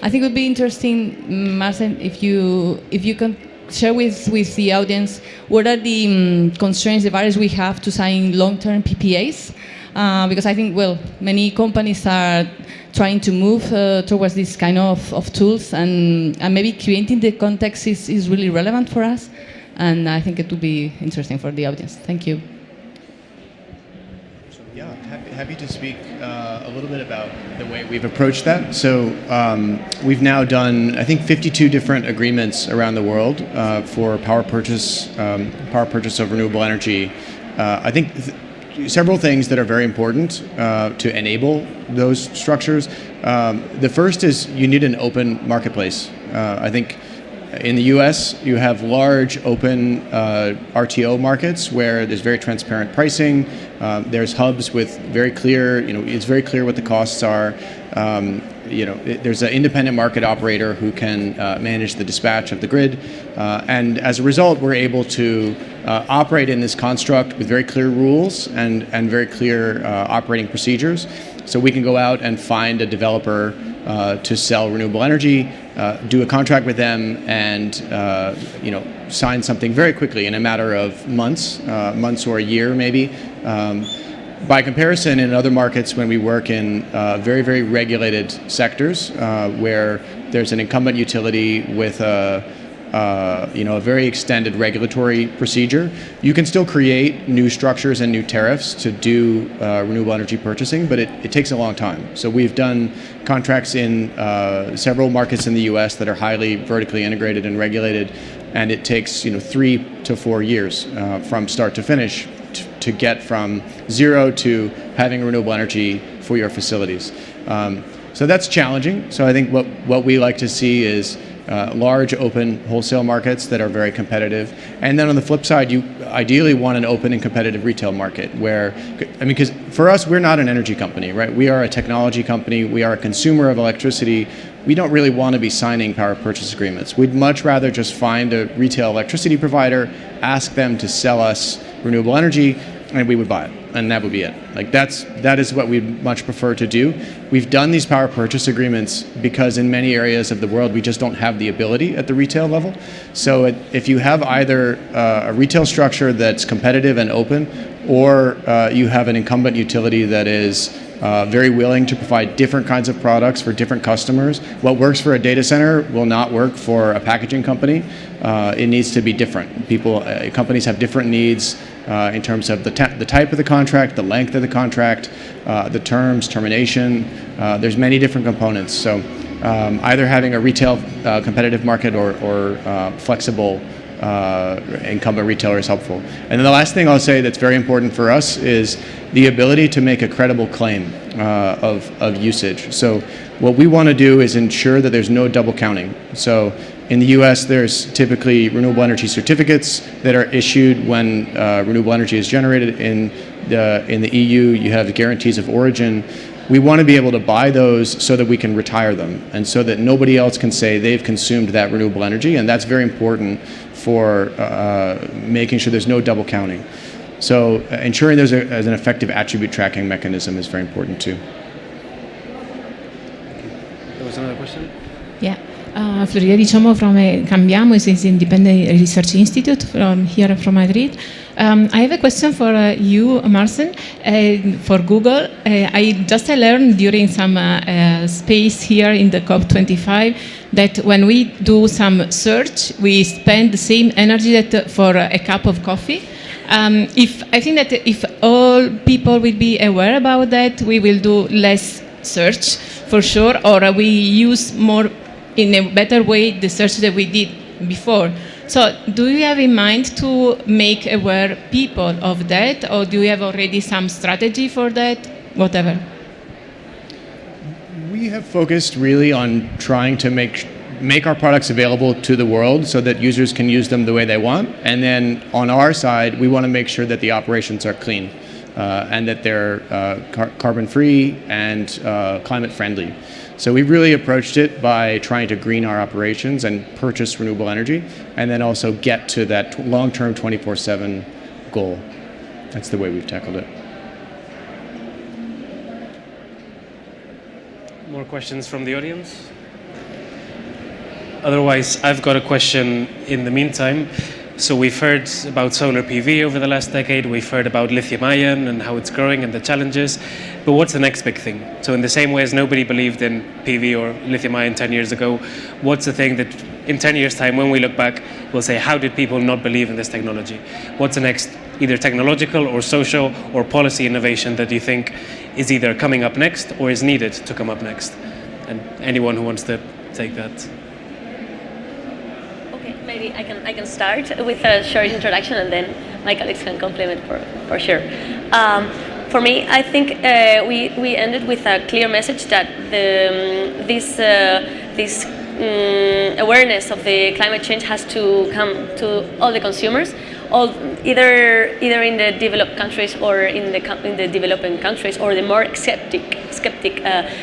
I think it would be interesting, Marcin, if you can share with the audience what are the constraints, the barriers we have to sign long-term PPAs. Because I think, well, many companies are trying to move towards this kind of tools, and maybe creating the context is really relevant for us. And I think it would be interesting for the audience. Thank you. Yeah, happy to speak a little bit about the way we've approached that. So we've now done, I think, 52 different agreements around the world for power purchase of renewable energy. I think several things that are very important to enable those structures. The first is you need an open marketplace. I think in the US, you have large open RTO markets where there's very transparent pricing. There's hubs with very clear, it's very clear what the costs are. There's an independent market operator who can manage the dispatch of the grid. And as a result, we're able to operate in this construct with very clear rules and very clear operating procedures. So we can go out and find a developer to sell renewable energy, do a contract with them, and sign something very quickly in a matter of months or a year maybe. By comparison, in other markets, when we work in very, very regulated sectors where there's an incumbent utility with a very extended regulatory procedure, you can still create new structures and new tariffs to do renewable energy purchasing, but it takes a long time. So we've done contracts in several markets in the US that are highly vertically integrated and regulated, and it takes 3 to 4 years from start to finish to get from zero to having renewable energy for your facilities. So that's challenging. So I think what we like to see is large open wholesale markets that are very competitive. And then on the flip side, you ideally want an open and competitive retail market where, because for us, we're not an energy company, right? We are a technology company. We are a consumer of electricity. We don't really want to be signing power purchase agreements. We'd much rather just find a retail electricity provider, ask them to sell us renewable energy, and we would buy it, and that would be it. That is what we'd much prefer to do. We've done these power purchase agreements because in many areas of the world we just don't have the ability at the retail level. So if you have either a retail structure that's competitive and open, or you have an incumbent utility that is very willing to provide different kinds of products for different customers. What works for a data center will not work for a packaging company. It needs to be different. Companies have different needs in terms of the type of the contract, the length of the contract, the terms, termination. There's many different components. So either having a retail competitive market or flexible incumbent retailer is helpful. And then the last thing I'll say that's very important for us is the ability to make a credible claim of usage. So what we want to do is ensure that there's no double counting. So in the US, there's typically renewable energy certificates that are issued when renewable energy is generated. In the EU, you have guarantees of origin. we want to be able to buy those so that we can retire them, and so that nobody else can say they've consumed that renewable energy, and that's very important for making sure there's no double counting. So ensuring there's an effective attribute tracking mechanism is very important too. There was another question? Yeah. Florida Di Chomo from Cambiamo is an independent research institute from here from Madrid. I have a question for you, Marcin, for Google. I just learned during some space here in the COP25 that when we do some search, we spend the same energy that for a cup of coffee. I think that if all people will be aware about that, we will do less search for sure, or we use more in a better way the search that we did before. So do you have in mind to make aware people of that, or do you have already some strategy for that? Whatever. We have focused really on trying to make our products available to the world so that users can use them the way they want. And then on our side, we want to make sure that the operations are clean and that they're carbon free and climate friendly. So we've really approached it by trying to green our operations and purchase renewable energy, and then also get to that long-term 24/7 goal. That's the way we've tackled it. More questions from the audience? Otherwise, I've got a question in the meantime. So we've heard about solar PV over the last decade. We've heard about lithium-ion and how it's growing and the challenges. But what's the next big thing? So in the same way as nobody believed in PV or lithium-ion 10 years ago, what's the thing that in 10 years' time, when we look back, we'll say, how did people not believe in this technology? What's the next either technological or social or policy innovation that you think is either coming up next or is needed to come up next? And anyone who wants to take that. Maybe I can start with a short introduction, and then my colleagues can complement for sure. For me, I think we ended with a clear message that this awareness of the climate change has to come to all the consumers, either in the developed countries or in the developing countries, or the more skeptic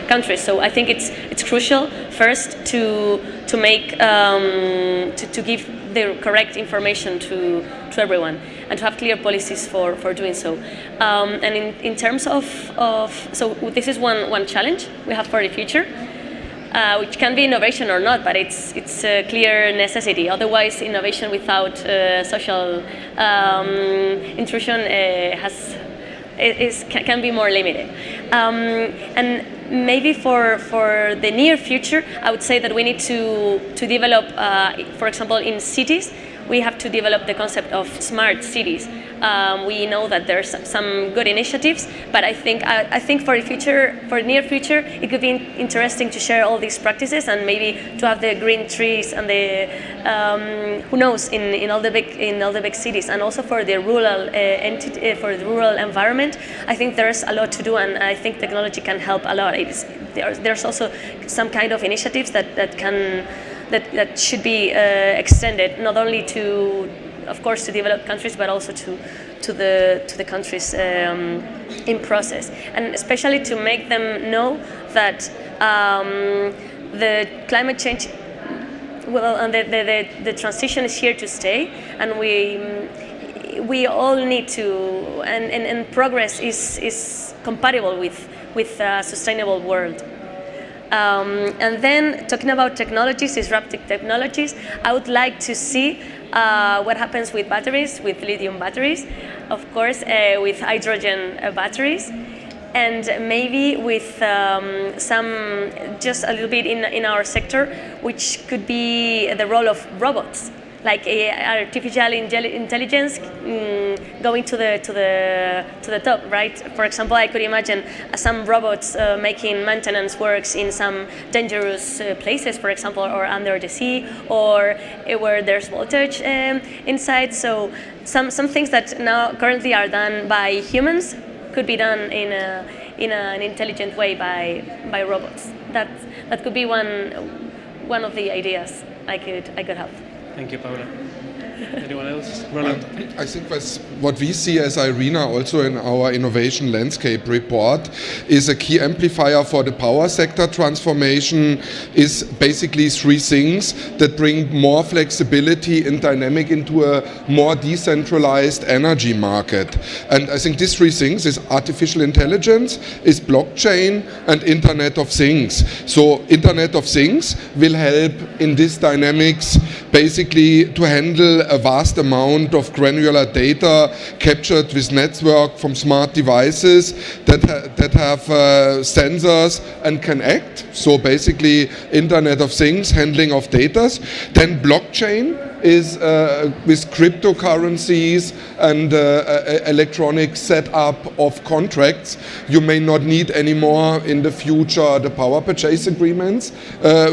countries. So I think it's crucial first to make to give the correct information to everyone, and to have clear policies for doing so. And in terms of so this is one challenge we have for the future. Which can be innovation or not, but it's a clear necessity. Otherwise, innovation without social intrusion can be more limited. And maybe for the near future, I would say that we need to develop, for example, in cities, we have to develop the concept of smart cities. We know that there's some good initiatives, but I think for the future, for the near future, it could be interesting to share all these practices, and maybe to have the green trees and the who knows in all the big cities, and also for the rural for the rural environment. I think there's a lot to do, and I think technology can help a lot. There's also some kind of initiatives that should be extended, not only to, of course, to developed countries, but also to the countries in process, and especially to make them know that the climate change, and the transition is here to stay, and we all need to, and progress is compatible with a sustainable world. And then talking about technologies, disruptive technologies, I would like to see what happens with batteries, with lithium batteries, of course, with hydrogen batteries, and maybe with some, just a little bit in our sector, which could be the role of robots, like artificial intelligence going to the top, right? For example, I could imagine some robots making maintenance works in some dangerous places, for example, or under the sea, or where there's voltage inside. So some things that now currently are done by humans could be done in an intelligent way by robots. That could be one of the ideas I could have. Thank you, Paula. Anyone else? Roland? I think what we see as IRENA also in our innovation landscape report is a key amplifier for the power sector transformation is basically three things that bring more flexibility and dynamic into a more decentralized energy market. And I think these three things is artificial intelligence, is blockchain, and Internet of Things. So Internet of Things will help in this dynamics basically to handle a vast amount of granular data captured with network from smart devices that have sensors and can act. So basically Internet of Things, handling of data. Then blockchain is with cryptocurrencies and electronic setup of contracts. You may not need anymore in the future the power purchase agreements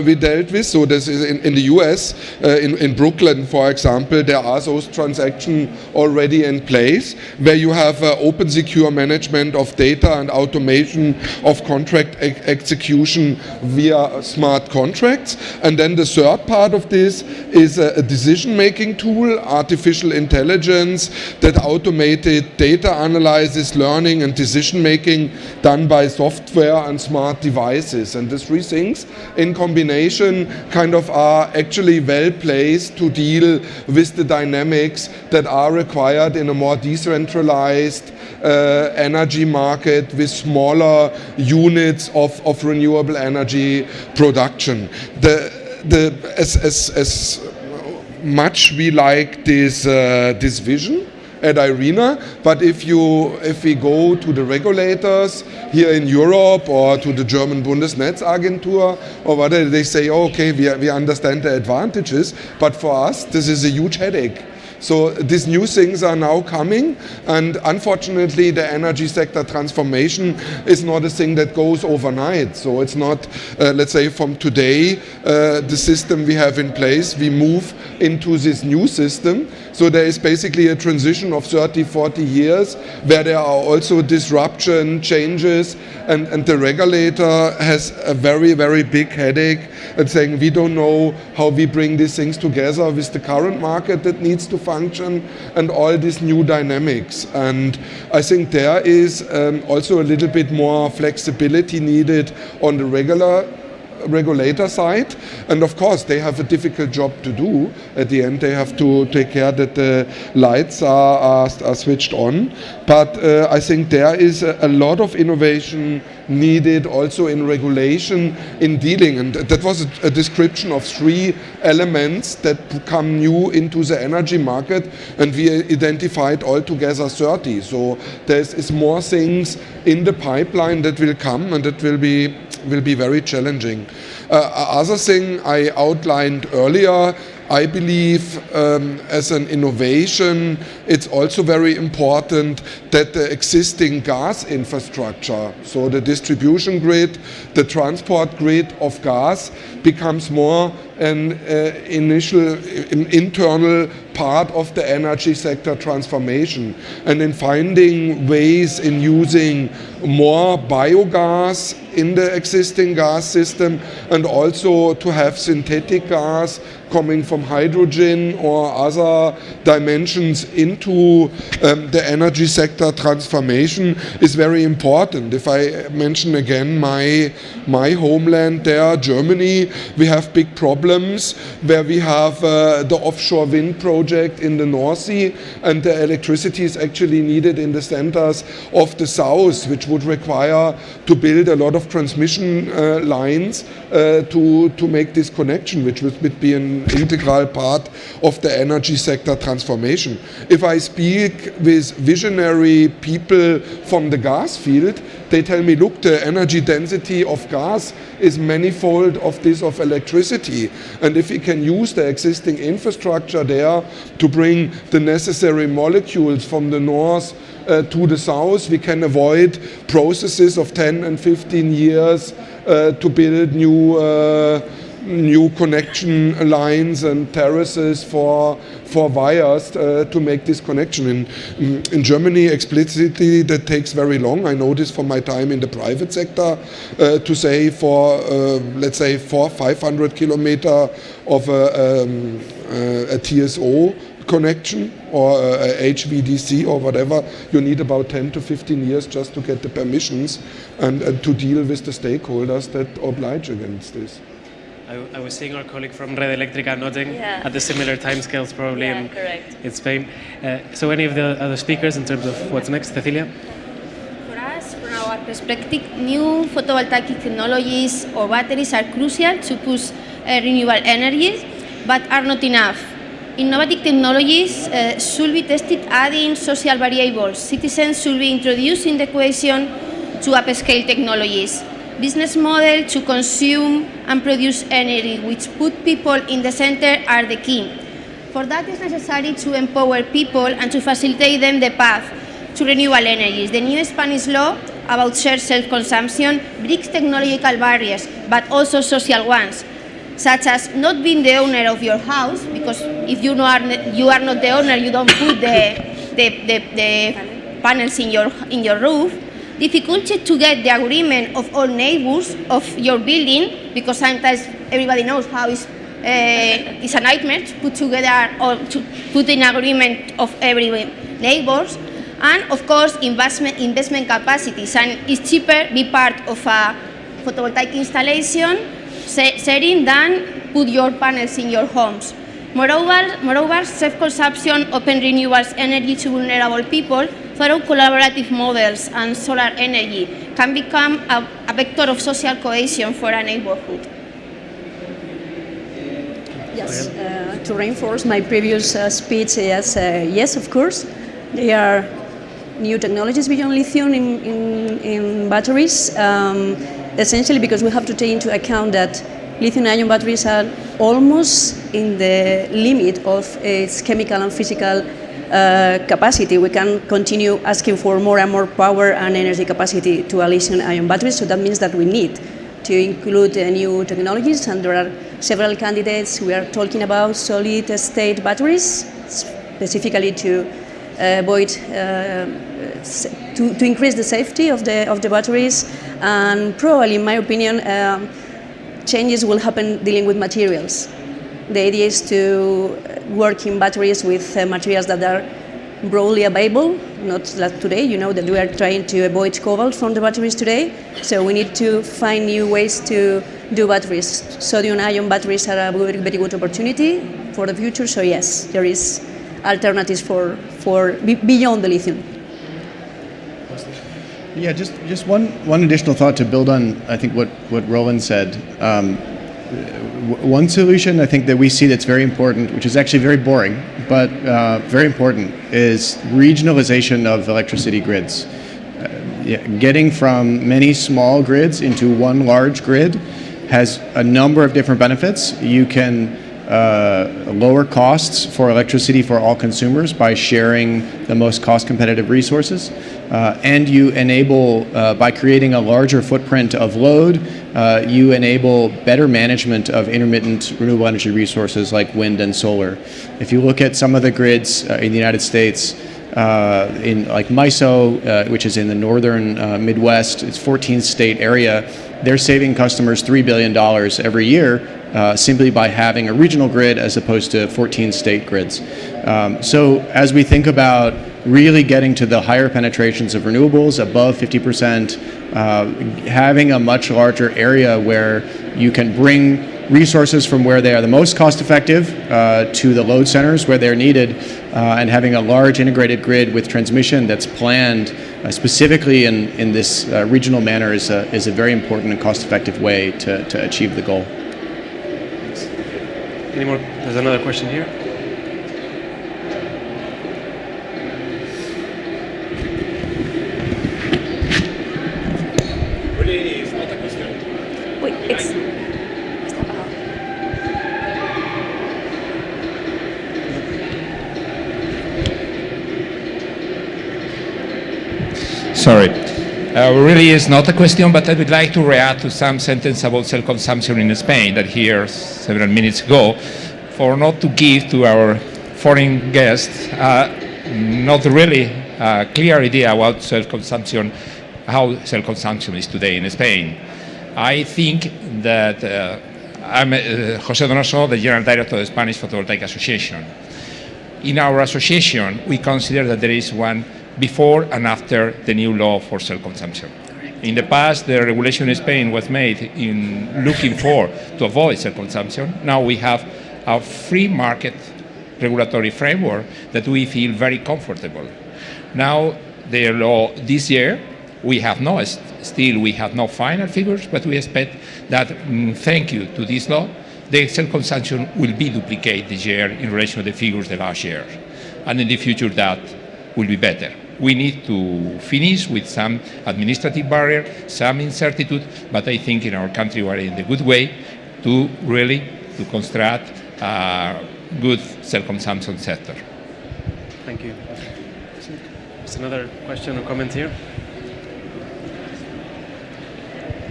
we dealt with. So this is in the US, in Brooklyn, for example, there are those transactions already in place where you have open secure management of data and automation of contract execution via smart contracts. And then the third part of this is a decision-making tool, artificial intelligence, that automated data analysis, learning and decision-making done by software and smart devices. And the three things in combination kind of are actually well placed to deal with the dynamics that are required in a more decentralized energy market with smaller units of renewable energy production. As much we like this vision at IRENA, but if we go to the regulators here in Europe or to the German Bundesnetzagentur or whatever, they say, oh, okay, we understand the advantages, but for us this is a huge headache. So these new things are now coming, and unfortunately the energy sector transformation is not a thing that goes overnight. So it's not, let's say from today, the system we have in place, we move into this new system. So there is basically a transition of 30, 40 years where there are also disruption, changes, and the regulator has a very, very big headache and saying we don't know how we bring these things together with the current market that needs to function and all these new dynamics. And I think there is also a little bit more flexibility needed on the regulator side, and of course they have a difficult job to do. At the end they have to take care that the lights are switched on, but I think there is a lot of innovation needed also in regulation in dealing, and that was a description of three elements that come new into the energy market, and we identified altogether 30. So there's more things in the pipeline that will come, and that will be very challenging. Other thing I outlined earlier, I believe as an innovation, it's also very important that the existing gas infrastructure, so the distribution grid, the transport grid of gas, becomes more an internal part of the energy sector transformation. And in finding ways in using more biogas in the existing gas system, and also to have synthetic gas coming from hydrogen or other dimensions into the energy sector transformation is very important. If I mention again my homeland there, Germany, we have big problems where we have the offshore wind project in the North Sea, and the electricity is actually needed in the centers of the south, which would require to build a lot of transmission lines to make this connection, which would be an integral part of the energy sector transformation. If I speak with visionary people from the gas field, they tell me, look, the energy density of gas is manifold of this of electricity. And if we can use the existing infrastructure there to bring the necessary molecules from the north to the south, we can avoid processes of 10 and 15 years to build new connection lines and terraces for wires to make this connection. In Germany, explicitly, that takes very long. I know this from my time in the private sector, to say for, let's say, 400-500 kilometers of a TSO connection or HVDC or whatever, you need about 10 to 15 years just to get the permissions and to deal with the stakeholders that oblige against this. I was seeing our colleague from Red Eléctrica nodding at the similar timescales probably in Spain. So any of the other speakers in terms of what's next? Cecilia? For us, from our perspective, new photovoltaic technologies or batteries are crucial to push renewable energies, but are not enough. Innovative technologies should be tested adding social variables. Citizens should be introduced in the equation to upscale technologies. Business model to consume and produce energy, which put people in the center, are the key. For that, it's necessary to empower people and to facilitate them the path to renewable energies. The new Spanish law about shared self-consumption breaks technological barriers, but also social ones, such as not being the owner of your house, because if you are not the owner, you don't put the panels in your roof. Difficulty to get the agreement of all neighbors of your building, because sometimes everybody knows how it's a nightmare to put together or to put in agreement of every neighbors. And of course, investment capacities, and it's cheaper be part of a photovoltaic installation setting than put your panels in your homes. Moreover, self-consumption open renewables energy to vulnerable people through collaborative models, and solar energy can become a vector of social cohesion for a neighborhood. Yes, to reinforce my previous speech, yes, of course, there are new technologies beyond lithium in batteries, essentially because we have to take into account that lithium-ion batteries are almost in the limit of its chemical and physical capacity. We can continue asking for more and more power and energy capacity to a lithium-ion battery, so that means that we need to include new technologies, and there are several candidates. We are talking about solid-state batteries, specifically to avoid to increase the safety of the batteries, and probably, in my opinion, changes will happen dealing with materials. The idea is to work in batteries with materials that are broadly available, not like today. You know that we are trying to avoid cobalt from the batteries today, so we need to find new ways to do batteries. Sodium-ion batteries are a very, very good opportunity for the future, so yes, there is alternatives for beyond the lithium. Yeah, just one additional thought to build on, I think, what Roland said. One solution I think that we see that's very important, which is actually very boring, but very important, is regionalization of electricity grids. Getting from many small grids into one large grid has a number of different benefits. You can lower costs for electricity for all consumers by sharing the most cost-competitive resources, and you enable, by creating a larger footprint of load, you enable better management of intermittent renewable energy resources like wind and solar. If you look at some of the grids in the United States, in like MISO, which is in the northern Midwest, it's 14-state area, they're saving customers $3 billion every year simply by having a regional grid as opposed to 14-state grids. So as we think about really getting to the higher penetrations of renewables, above 50%, having a much larger area where you can bring resources from where they are the most cost-effective to the load centers where they're needed, and having a large integrated grid with transmission that's planned specifically in this regional manner is a very important and cost-effective way to achieve the goal. Thanks. Any more? There's another question here. Really, it's not a question. Wait, Sorry. Really is not a question, but I would like to react to some sentence about self-consumption in Spain that here several minutes ago, for not to give to our foreign guests not really a clear idea about self-consumption, how self-consumption is today in Spain. I think that I'm José Donoso, the General Director of the Spanish Photovoltaic Association. in our association, we consider that there is one before and after the new law for self-consumption. In the past, the regulation in Spain was made in looking to avoid self-consumption. Now we have a free market regulatory framework that we feel very comfortable. Now, the law this year, we have no final figures, but we expect that, thank you to this law, the self-consumption will be duplicated this year in relation to the figures the last year. And in the future, that will be better. We need to finish with some administrative barrier, some incertitude, but I think in our country we are in the good way to construct a good self-consumption sector. Thank you. There's another question or comment here.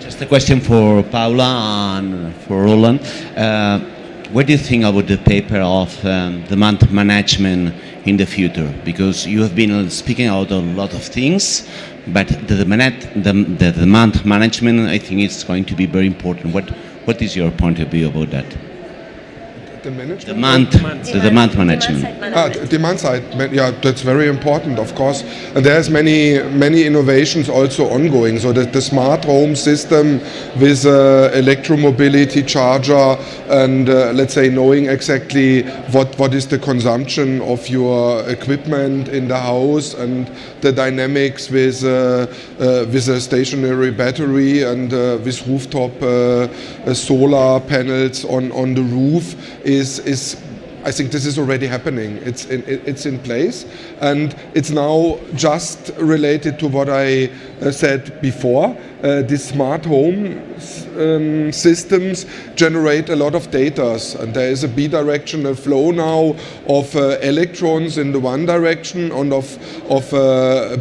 Just a question for Paula and for Roland. What do you think about the paper of demand management in the future? Because you have been speaking about a lot of things, but the demand management, I think, is going to be very important. What is your point of view about that? The management? Demand management. Demand side, yeah, that's very important, of course. And there's many innovations also ongoing. So the smart home system with electromobility charger and let's say knowing exactly what is the consumption of your equipment in the house and the dynamics with a stationary battery and with rooftop solar panels on the roof is I think this is already happening. It's in place, and it's now just related to what I said before. These smart home systems generate a lot of data, and there is a bidirectional flow now of electrons in the one direction and of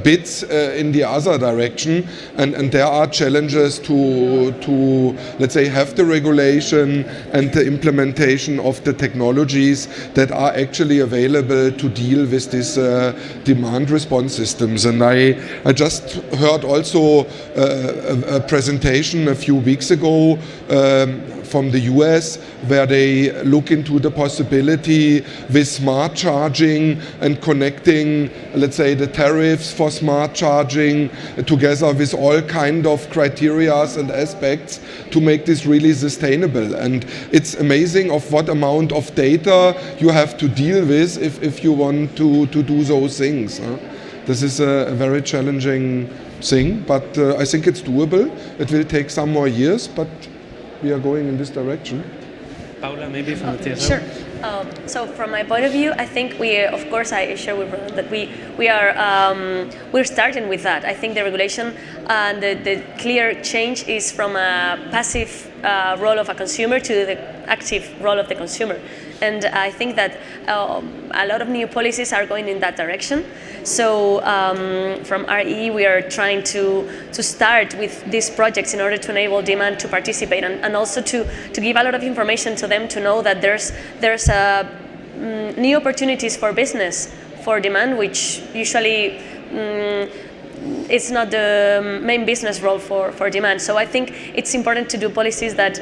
bits in the other direction, and there are challenges to let's say have the regulation and the implementation of the technologies that are actually available to deal with these demand response systems. And I just heard also a presentation a few weeks ago from the US where they look into the possibility with smart charging and connecting, let's say, the tariffs for smart charging together with all kind of criteria and aspects to make this really sustainable. And it's amazing of what amount of data you have to deal with if you want to do those things. This is a very challenging thing, but I think it's doable. It will take some more years, but we are going in this direction. Paula, maybe from the TSO? Sure. So from my point of view, I think of course, I share with Roland that we're starting with that. I think the regulation and the clear change is from a passive role of a consumer to the active role of the consumer. And I think that a lot of new policies are going in that direction. So from RE, we are trying to start with these projects in order to enable demand to participate and also to give a lot of information to them to know that there's new opportunities for business for demand, which usually it's not the main business role for demand. So I think it's important to do policies that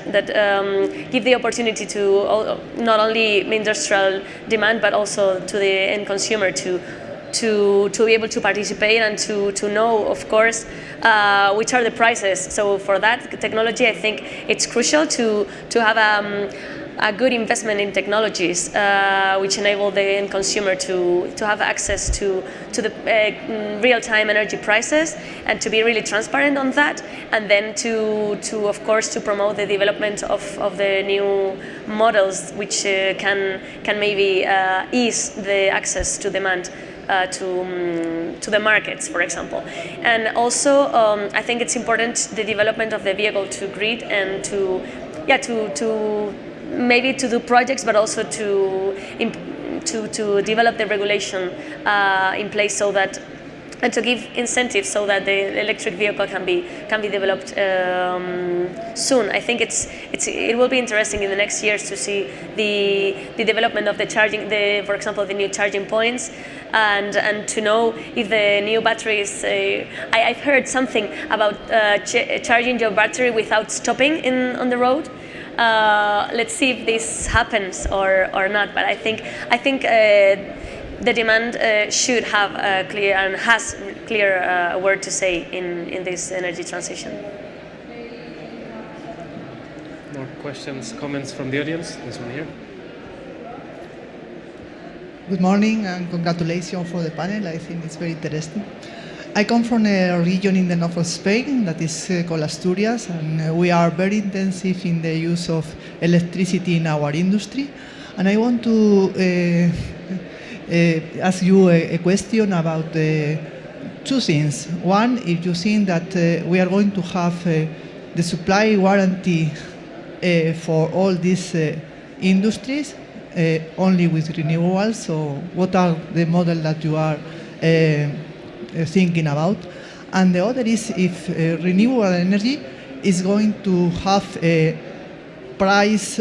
give the opportunity to not only industrial demand but also to the end consumer to be able to participate and to know, of course, which are the prices. So for that technology, I think it's crucial to have a good investment in technologies which enable the end consumer to have access to the real-time energy prices and to be really transparent on that, and then to of course to promote the development of the new models which can maybe ease the access to demand to the markets, for example. And also I think it's important the development of the vehicle to grid and to maybe to do projects, but also to develop the regulation in place so that, and to give incentives so that the electric vehicle can be developed soon. I think it will be interesting in the next years to see the development of the charging, for example, the new charging points, and to know if the new batteries. I've heard something about charging your battery without stopping on the road. Let's see if this happens or not. But I think the demand should have a clear and has clear word to say in this energy transition. More questions, comments from the audience? This one here. Good morning and congratulations for the panel. I think it's very interesting. I come from a region in the north of Spain that is called Asturias, and we are very intensive in the use of electricity in our industry. And I want to ask you a question about two things. One, if you think that we are going to have the supply warranty for all these industries only with renewables, so what are the models that you are thinking about? And the other is if renewable energy is going to have a price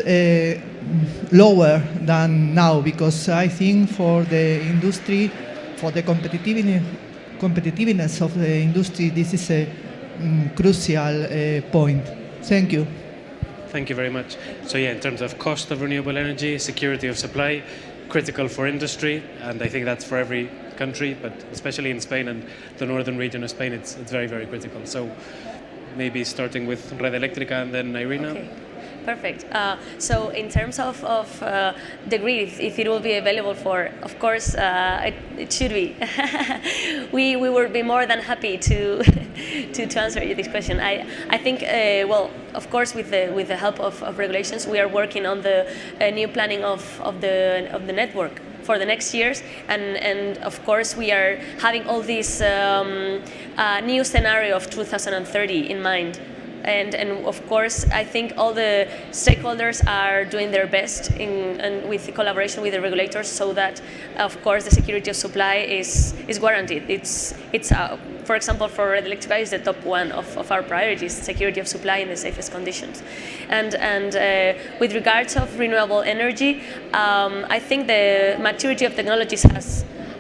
lower than now, because I think for the industry, for the competitiveness of the industry, this is a crucial point. Thank you. Thank you very much. So yeah, in terms of cost of renewable energy, security of supply, critical for industry, and I think that's for every country, but especially in Spain and the northern region of Spain, it's very, very critical. So maybe starting with Red Eléctrica and then Irina. Okay. Perfect. So in terms of the grid, if it will be available for, of course, it should be. we would be more than happy to answer you this question. I think, well, of course, with the help of regulations, we are working on the new planning of the network for the next years, and of course we are having all this new scenario of 2030 in mind. And of course, I think all the stakeholders are doing their best and with collaboration with the regulators, so that, of course, the security of supply is guaranteed. It's for example, for Red Eléctrica, is the top one of our priorities: security of supply in the safest conditions. And with regards of renewable energy, I think the maturity of technologies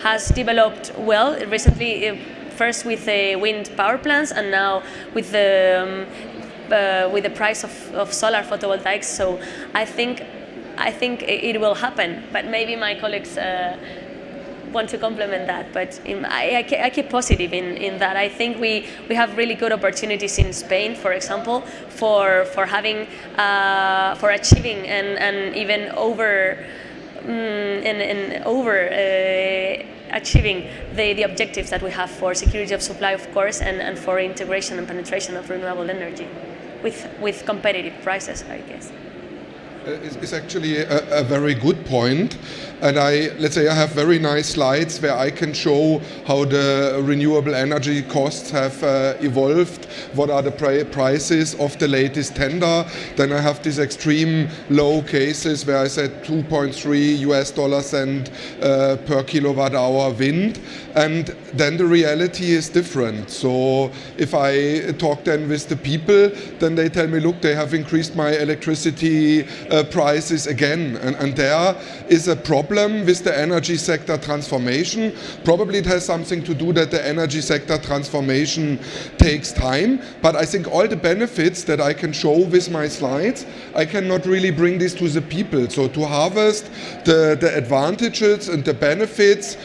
has developed well recently. First with the wind power plants, and now with the price of solar photovoltaics. So I think it will happen, but maybe my colleagues want to complement that. But I keep positive in that. I think we have really good opportunities in Spain, for example, for having for achieving and even achieving the objectives that we have for security of supply, of course, and for integration and penetration of renewable energy with competitive prices, I guess. It's actually a very good point. And let's say I have very nice slides where I can show how the renewable energy costs have evolved, what are the prices of the latest tender. Then I have these extreme low cases where I said $2.3 per kilowatt hour wind. And then the reality is different. So if I talk then with the people, then they tell me, look, they have increased my electricity prices again. And there is a problem with the energy sector transformation. Probably it has something to do that the energy sector transformation takes time. But I think all the benefits that I can show with my slides, I cannot really bring this to the people. So to harvest the advantages and the benefits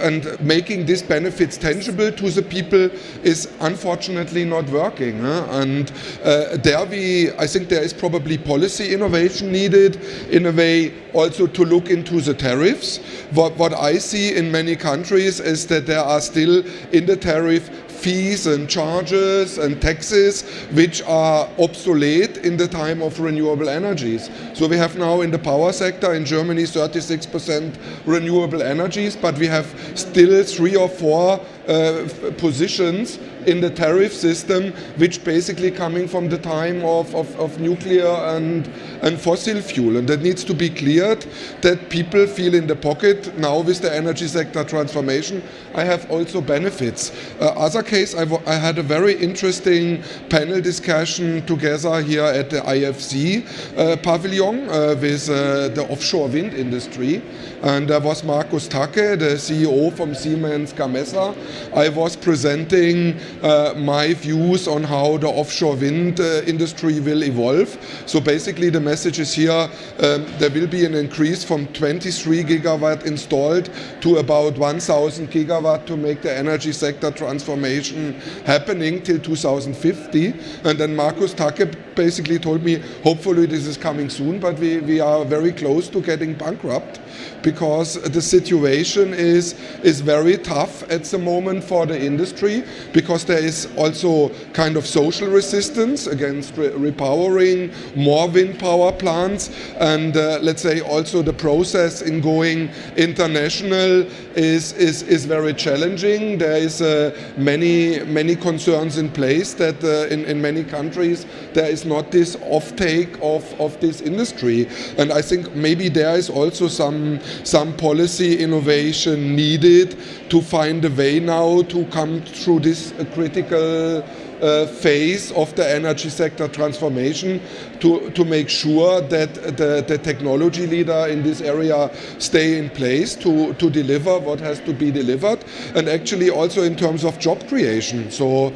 and making these benefits tangible to the people is unfortunately not working. And I think there is probably policy innovation needed in a way also to look into the tariffs. What I see in many countries is that there are still in the tariff fees and charges and taxes which are obsolete in the time of renewable energies. So we have now in the power sector in Germany 36% renewable energies, but we have still 3 or 4 positions in the tariff system which basically coming from the time of nuclear and fossil fuel, and that needs to be cleared, that people feel in the pocket. Now with the energy sector transformation I have also benefits. Other case, I had a very interesting panel discussion together here at the IFC pavilion with the offshore wind industry, and there was Markus Tacke, the CEO from Siemens Gamesa, I was presenting my views on how the offshore wind industry will evolve. So basically the message is here, there will be an increase from 23 gigawatt installed to about 1,000 gigawatt to make the energy sector transformation happening till 2050. And then Markus Tacke basically told me, hopefully this is coming soon, but we are very close to getting bankrupt, because the situation is very tough at the moment for the industry, because there is also kind of social resistance against repowering more wind power plants, and let's say also the process in going international is very challenging. There is many concerns in place that in many countries there is not this offtake of this industry, and I think maybe there is also some policy innovation needed to find a way now to come through this critical phase of the energy sector transformation to make sure that the technology leader in this area stay in place to deliver what has to be delivered, and actually also in terms of job creation. So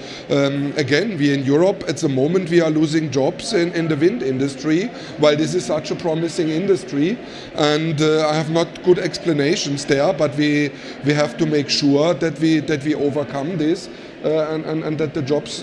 again, we in Europe at the moment we are losing jobs in the wind industry, while this is such a promising industry, and I have not good explanations there, but we have to make sure that we overcome this. And that the jobs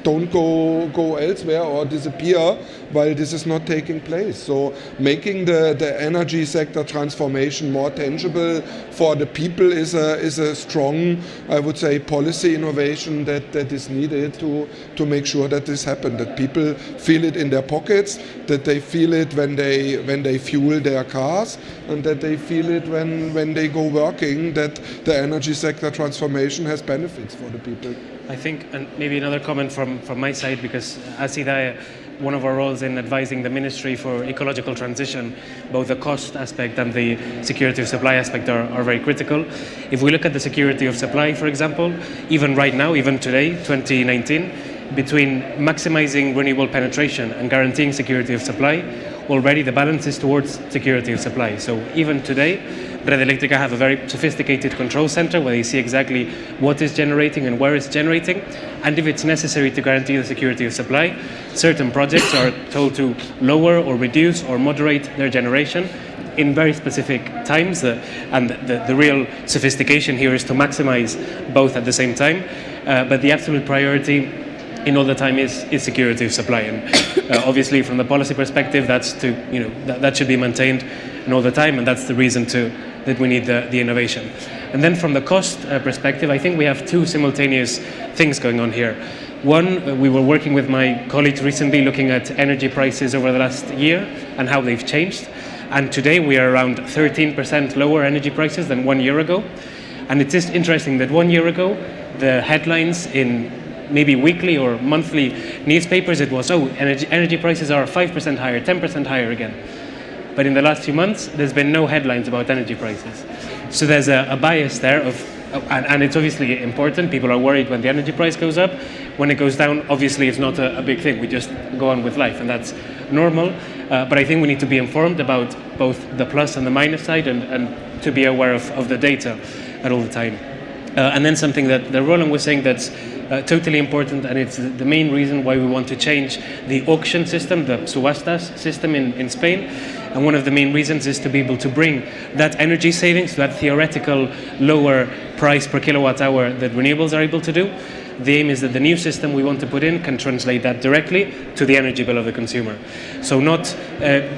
don't go elsewhere or disappear while this is not taking place. So making the energy sector transformation more tangible for the people is a strong, I would say, policy innovation that is needed to make sure that this happens, that people feel it in their pockets, that they feel it when they fuel their cars, and that they feel it when they go working, that the energy sector transformation has benefits for the people. I think, and maybe another comment from my side, because as IDAE, one of our roles in advising the Ministry for Ecological Transition, both the cost aspect and the security of supply aspect are very critical. If we look at the security of supply, for example, even right now, even today, 2019, between maximizing renewable penetration and guaranteeing security of supply, already the balance is towards security of supply. So even today, Red Eléctrica have a very sophisticated control center where they see exactly what is generating and where it's generating, and if it's necessary to guarantee the security of supply, certain projects are told to lower or reduce or moderate their generation in very specific times, and the real sophistication here is to maximize both at the same time, but the absolute priority in all the time is security of supply, and obviously from the policy perspective that's that should be maintained in all the time, and that's the reason that we need the innovation. And then from the cost perspective, I think we have two simultaneous things going on here. One, we were working with my colleagues recently looking at energy prices over the last year and how they've changed, and today we are around 13% lower energy prices than 1 year ago. And it's just interesting that 1 year ago the headlines in maybe weekly or monthly newspapers, it was, energy prices are 5% higher, 10% higher again. But in the last few months, there's been no headlines about energy prices. So there's a bias there and it's obviously important. People are worried when the energy price goes up. When it goes down, obviously it's not a big thing. We just go on with life, and that's normal. But I think we need to be informed about both the plus and the minus side, and to be aware of the data at all the time. And then something that Roland was saying that's totally important, and it's the main reason why we want to change the auction system, the subastas system in Spain. And one of the main reasons is to be able to bring that energy savings, that theoretical lower price per kilowatt hour that renewables are able to do. The aim is that the new system we want to put in can translate that directly to the energy bill of the consumer. So not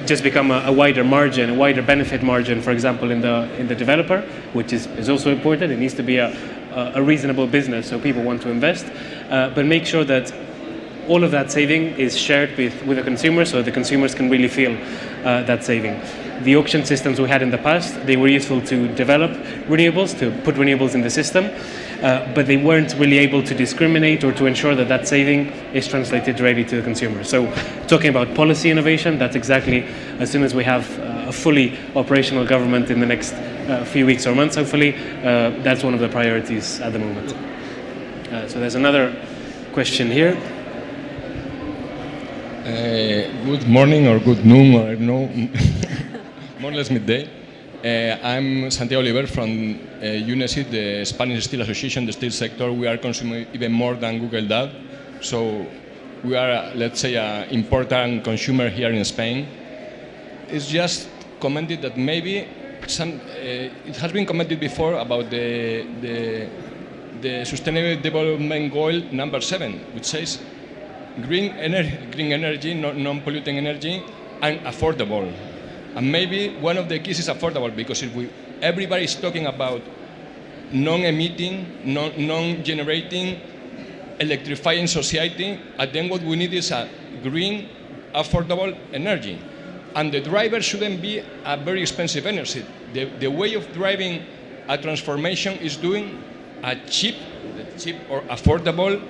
just become a wider margin, a wider benefit margin, for example, in the developer, which is also important. It needs to be a reasonable business, so people want to invest, but make sure that all of that saving is shared with the consumer, so the consumers can really feel that saving. The auction systems we had in the past, they were useful to develop renewables, to put renewables in the system, but they weren't really able to discriminate or to ensure that that saving is translated directly to the consumer. So talking about policy innovation, that's exactly, as soon as we have a fully operational government in the next few weeks or months, hopefully, that's one of the priorities at the moment. So there's another question here. Good morning or good noon, or no, more or less midday. I'm Santiago Oliver from UNESID, the Spanish Steel Association, the steel sector. We are consuming even more than Google does. So we are, let's say, an important consumer here in Spain. It's just commented that maybe it has been commented before about the Sustainable Development Goal number 7, which says green energy, non-polluting energy, and affordable. And maybe one of the keys is affordable, because if everybody is talking about non-emitting, non-generating, electrifying society, and then what we need is a green, affordable energy. And the driver shouldn't be a very expensive energy. The way of driving a transformation is doing a cheap or affordable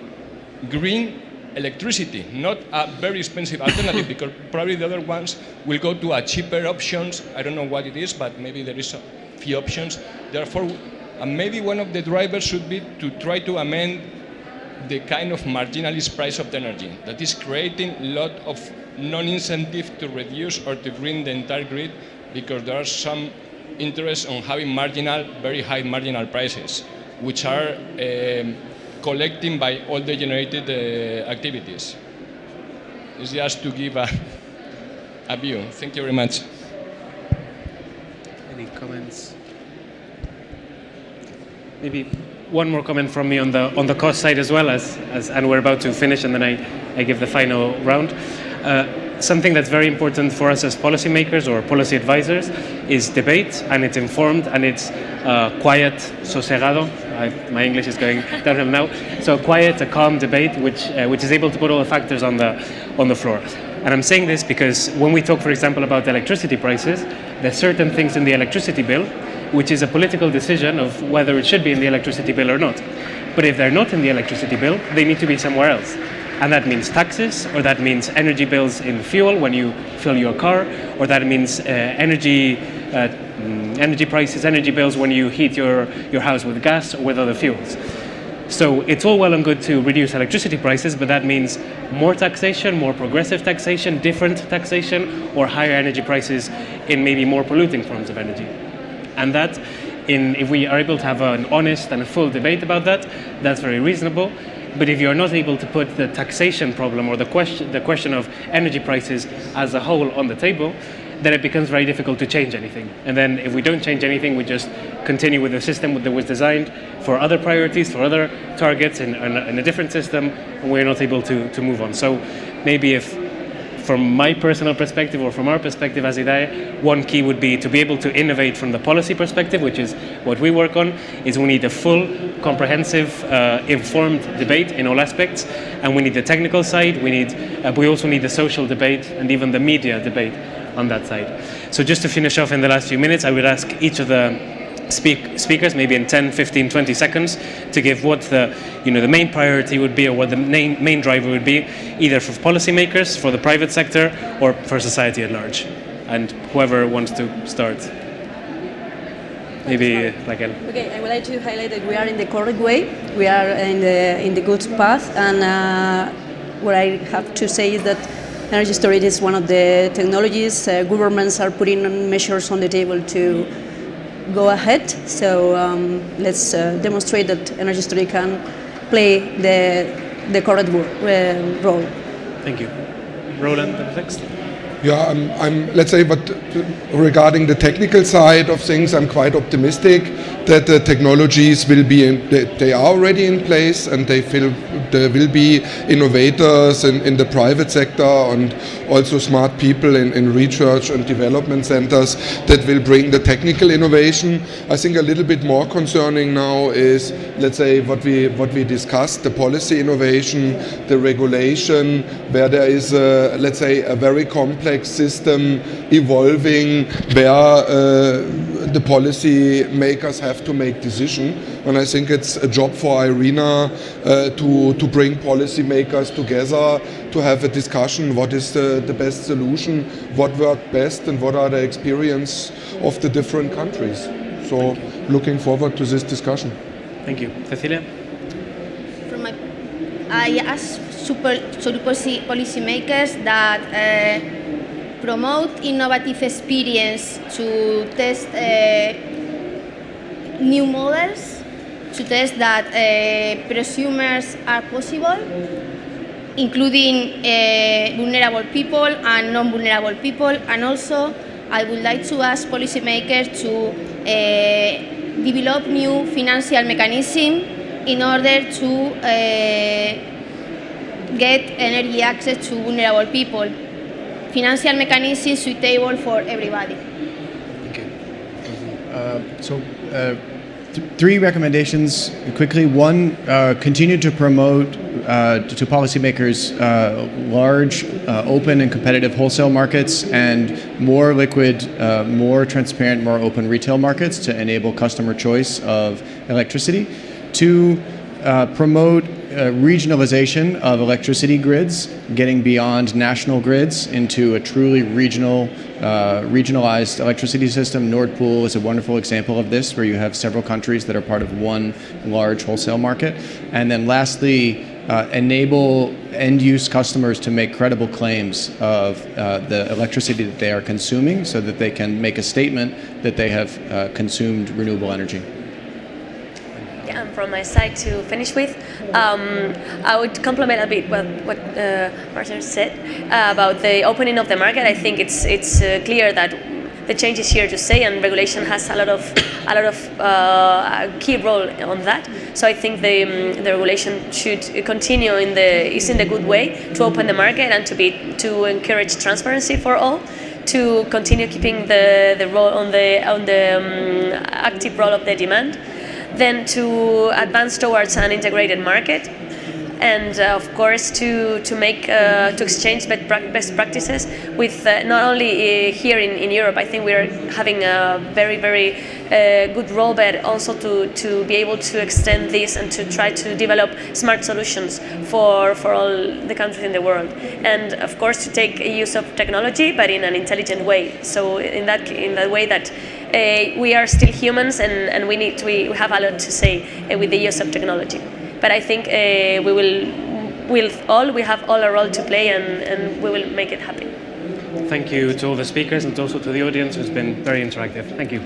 green electricity, not a very expensive alternative, because probably the other ones will go to a cheaper options. I don't know what it is, but maybe there is a few options. Therefore, maybe one of the drivers should be to try to amend the kind of marginalist price of the energy that is creating a lot of non-incentive to reduce or to green the entire grid, because there are some interest on having very high marginal prices, which are collecting by all the generated activities. It's just to give a view. Thank you very much. Any comments? Maybe one more comment from me on the cost side as well, and we're about to finish, and then I give the final round. Something that's very important for us as policymakers or policy advisors is debate, and it's informed, and it's quiet, sosegado. My English is going downhill now. So quiet, a calm debate, which is able to put all the factors on the floor. And I'm saying this because when we talk, for example, about electricity prices, there's certain things in the electricity bill which is a political decision of whether it should be in the electricity bill or not. But if they're not in the electricity bill, they need to be somewhere else. And that means taxes, or that means energy bills in fuel when you fill your car, or that means energy prices, energy bills when you heat your house with gas or with other fuels. So it's all well and good to reduce electricity prices, but that means more taxation, more progressive taxation, different taxation, or higher energy prices in maybe more polluting forms of energy. And that, if we are able to have an honest and a full debate about that, that's very reasonable. But if you're not able to put the taxation problem or the question of energy prices as a whole on the table, then it becomes very difficult to change anything. And then if we don't change anything, we just continue with the system that was designed for other priorities, for other targets in a different system, and we're not able to move on. So maybe if, from my personal perspective or from our perspective as IDAE, one key would be to be able to innovate from the policy perspective, which is what we work on, is we need a full, comprehensive, informed debate in all aspects, and we need the technical side, we also need the social debate and even the media debate on that side. So just to finish off in the last few minutes, I would ask each of the speakers, maybe in 10, 15, 20 seconds, to give what the main priority would be, or what the main driver would be, either for policymakers, for the private sector, or for society at large. And whoever wants to start. Maybe Raquel. Okay, I would like to highlight that we are in the correct way. We are in the good path, and what I have to say is that energy storage is one of the technologies governments are putting measures on the table to go ahead. So let's demonstrate that energy storage can play the correct role. Thank you. Roland, next. Yeah, let's say, but regarding the technical side of things, I'm quite optimistic that the technologies will be they are already in place, and there will be innovators in the private sector, and also smart people in research and development centers that will bring the technical innovation. I think a little bit more concerning now is, let's say, what we discussed, the policy innovation, the regulation, where there is let's say a very complex system evolving, where the policy makers have to make decisions. And I think it's a job for IRENA to bring policy makers together, to have a discussion, what is the best solution, what worked best, and what are the experience of the different countries. So looking forward to this discussion. Thank you. Cecilia? I ask policymakers that promote innovative experience, to test new models, to test that prosumers are possible, including vulnerable people and non-vulnerable people. And also, I would like to ask policymakers to develop new financial mechanisms in order to get energy access to vulnerable people. Financial mechanisms suitable for everybody. Three recommendations quickly. One, continue to promote to policymakers large, open and competitive wholesale markets and more liquid, more transparent, more open retail markets to enable customer choice of electricity. Two, promote regionalization of electricity grids, getting beyond national grids into a truly regionalized electricity system. Nord Pool is a wonderful example of this, where you have several countries that are part of one large wholesale market. And then lastly, enable end-use customers to make credible claims of the electricity that they are consuming, so that they can make a statement that they have consumed renewable energy. And from my side, to finish with, I would complement a bit what Martin said about the opening of the market. I think it's clear that the change is here to stay, and regulation has a lot of key role on that. So I think the regulation should continue in the good way to open the market and to encourage transparency for all, to continue keeping the role on the active role of the demand. Then to advance towards an integrated market, and of course to exchange best practices with not only here in Europe. I think we are having a very good role, but also to be able to extend this and to try to develop smart solutions for all the countries in the world, and of course to take use of technology, but in an intelligent way. So in that way that we are still humans, and we have a lot to say with the use of technology. But I think we have all a role to play, and we will make it happen. Thank you to all the speakers and also to the audience, who's been very interactive. Thank you.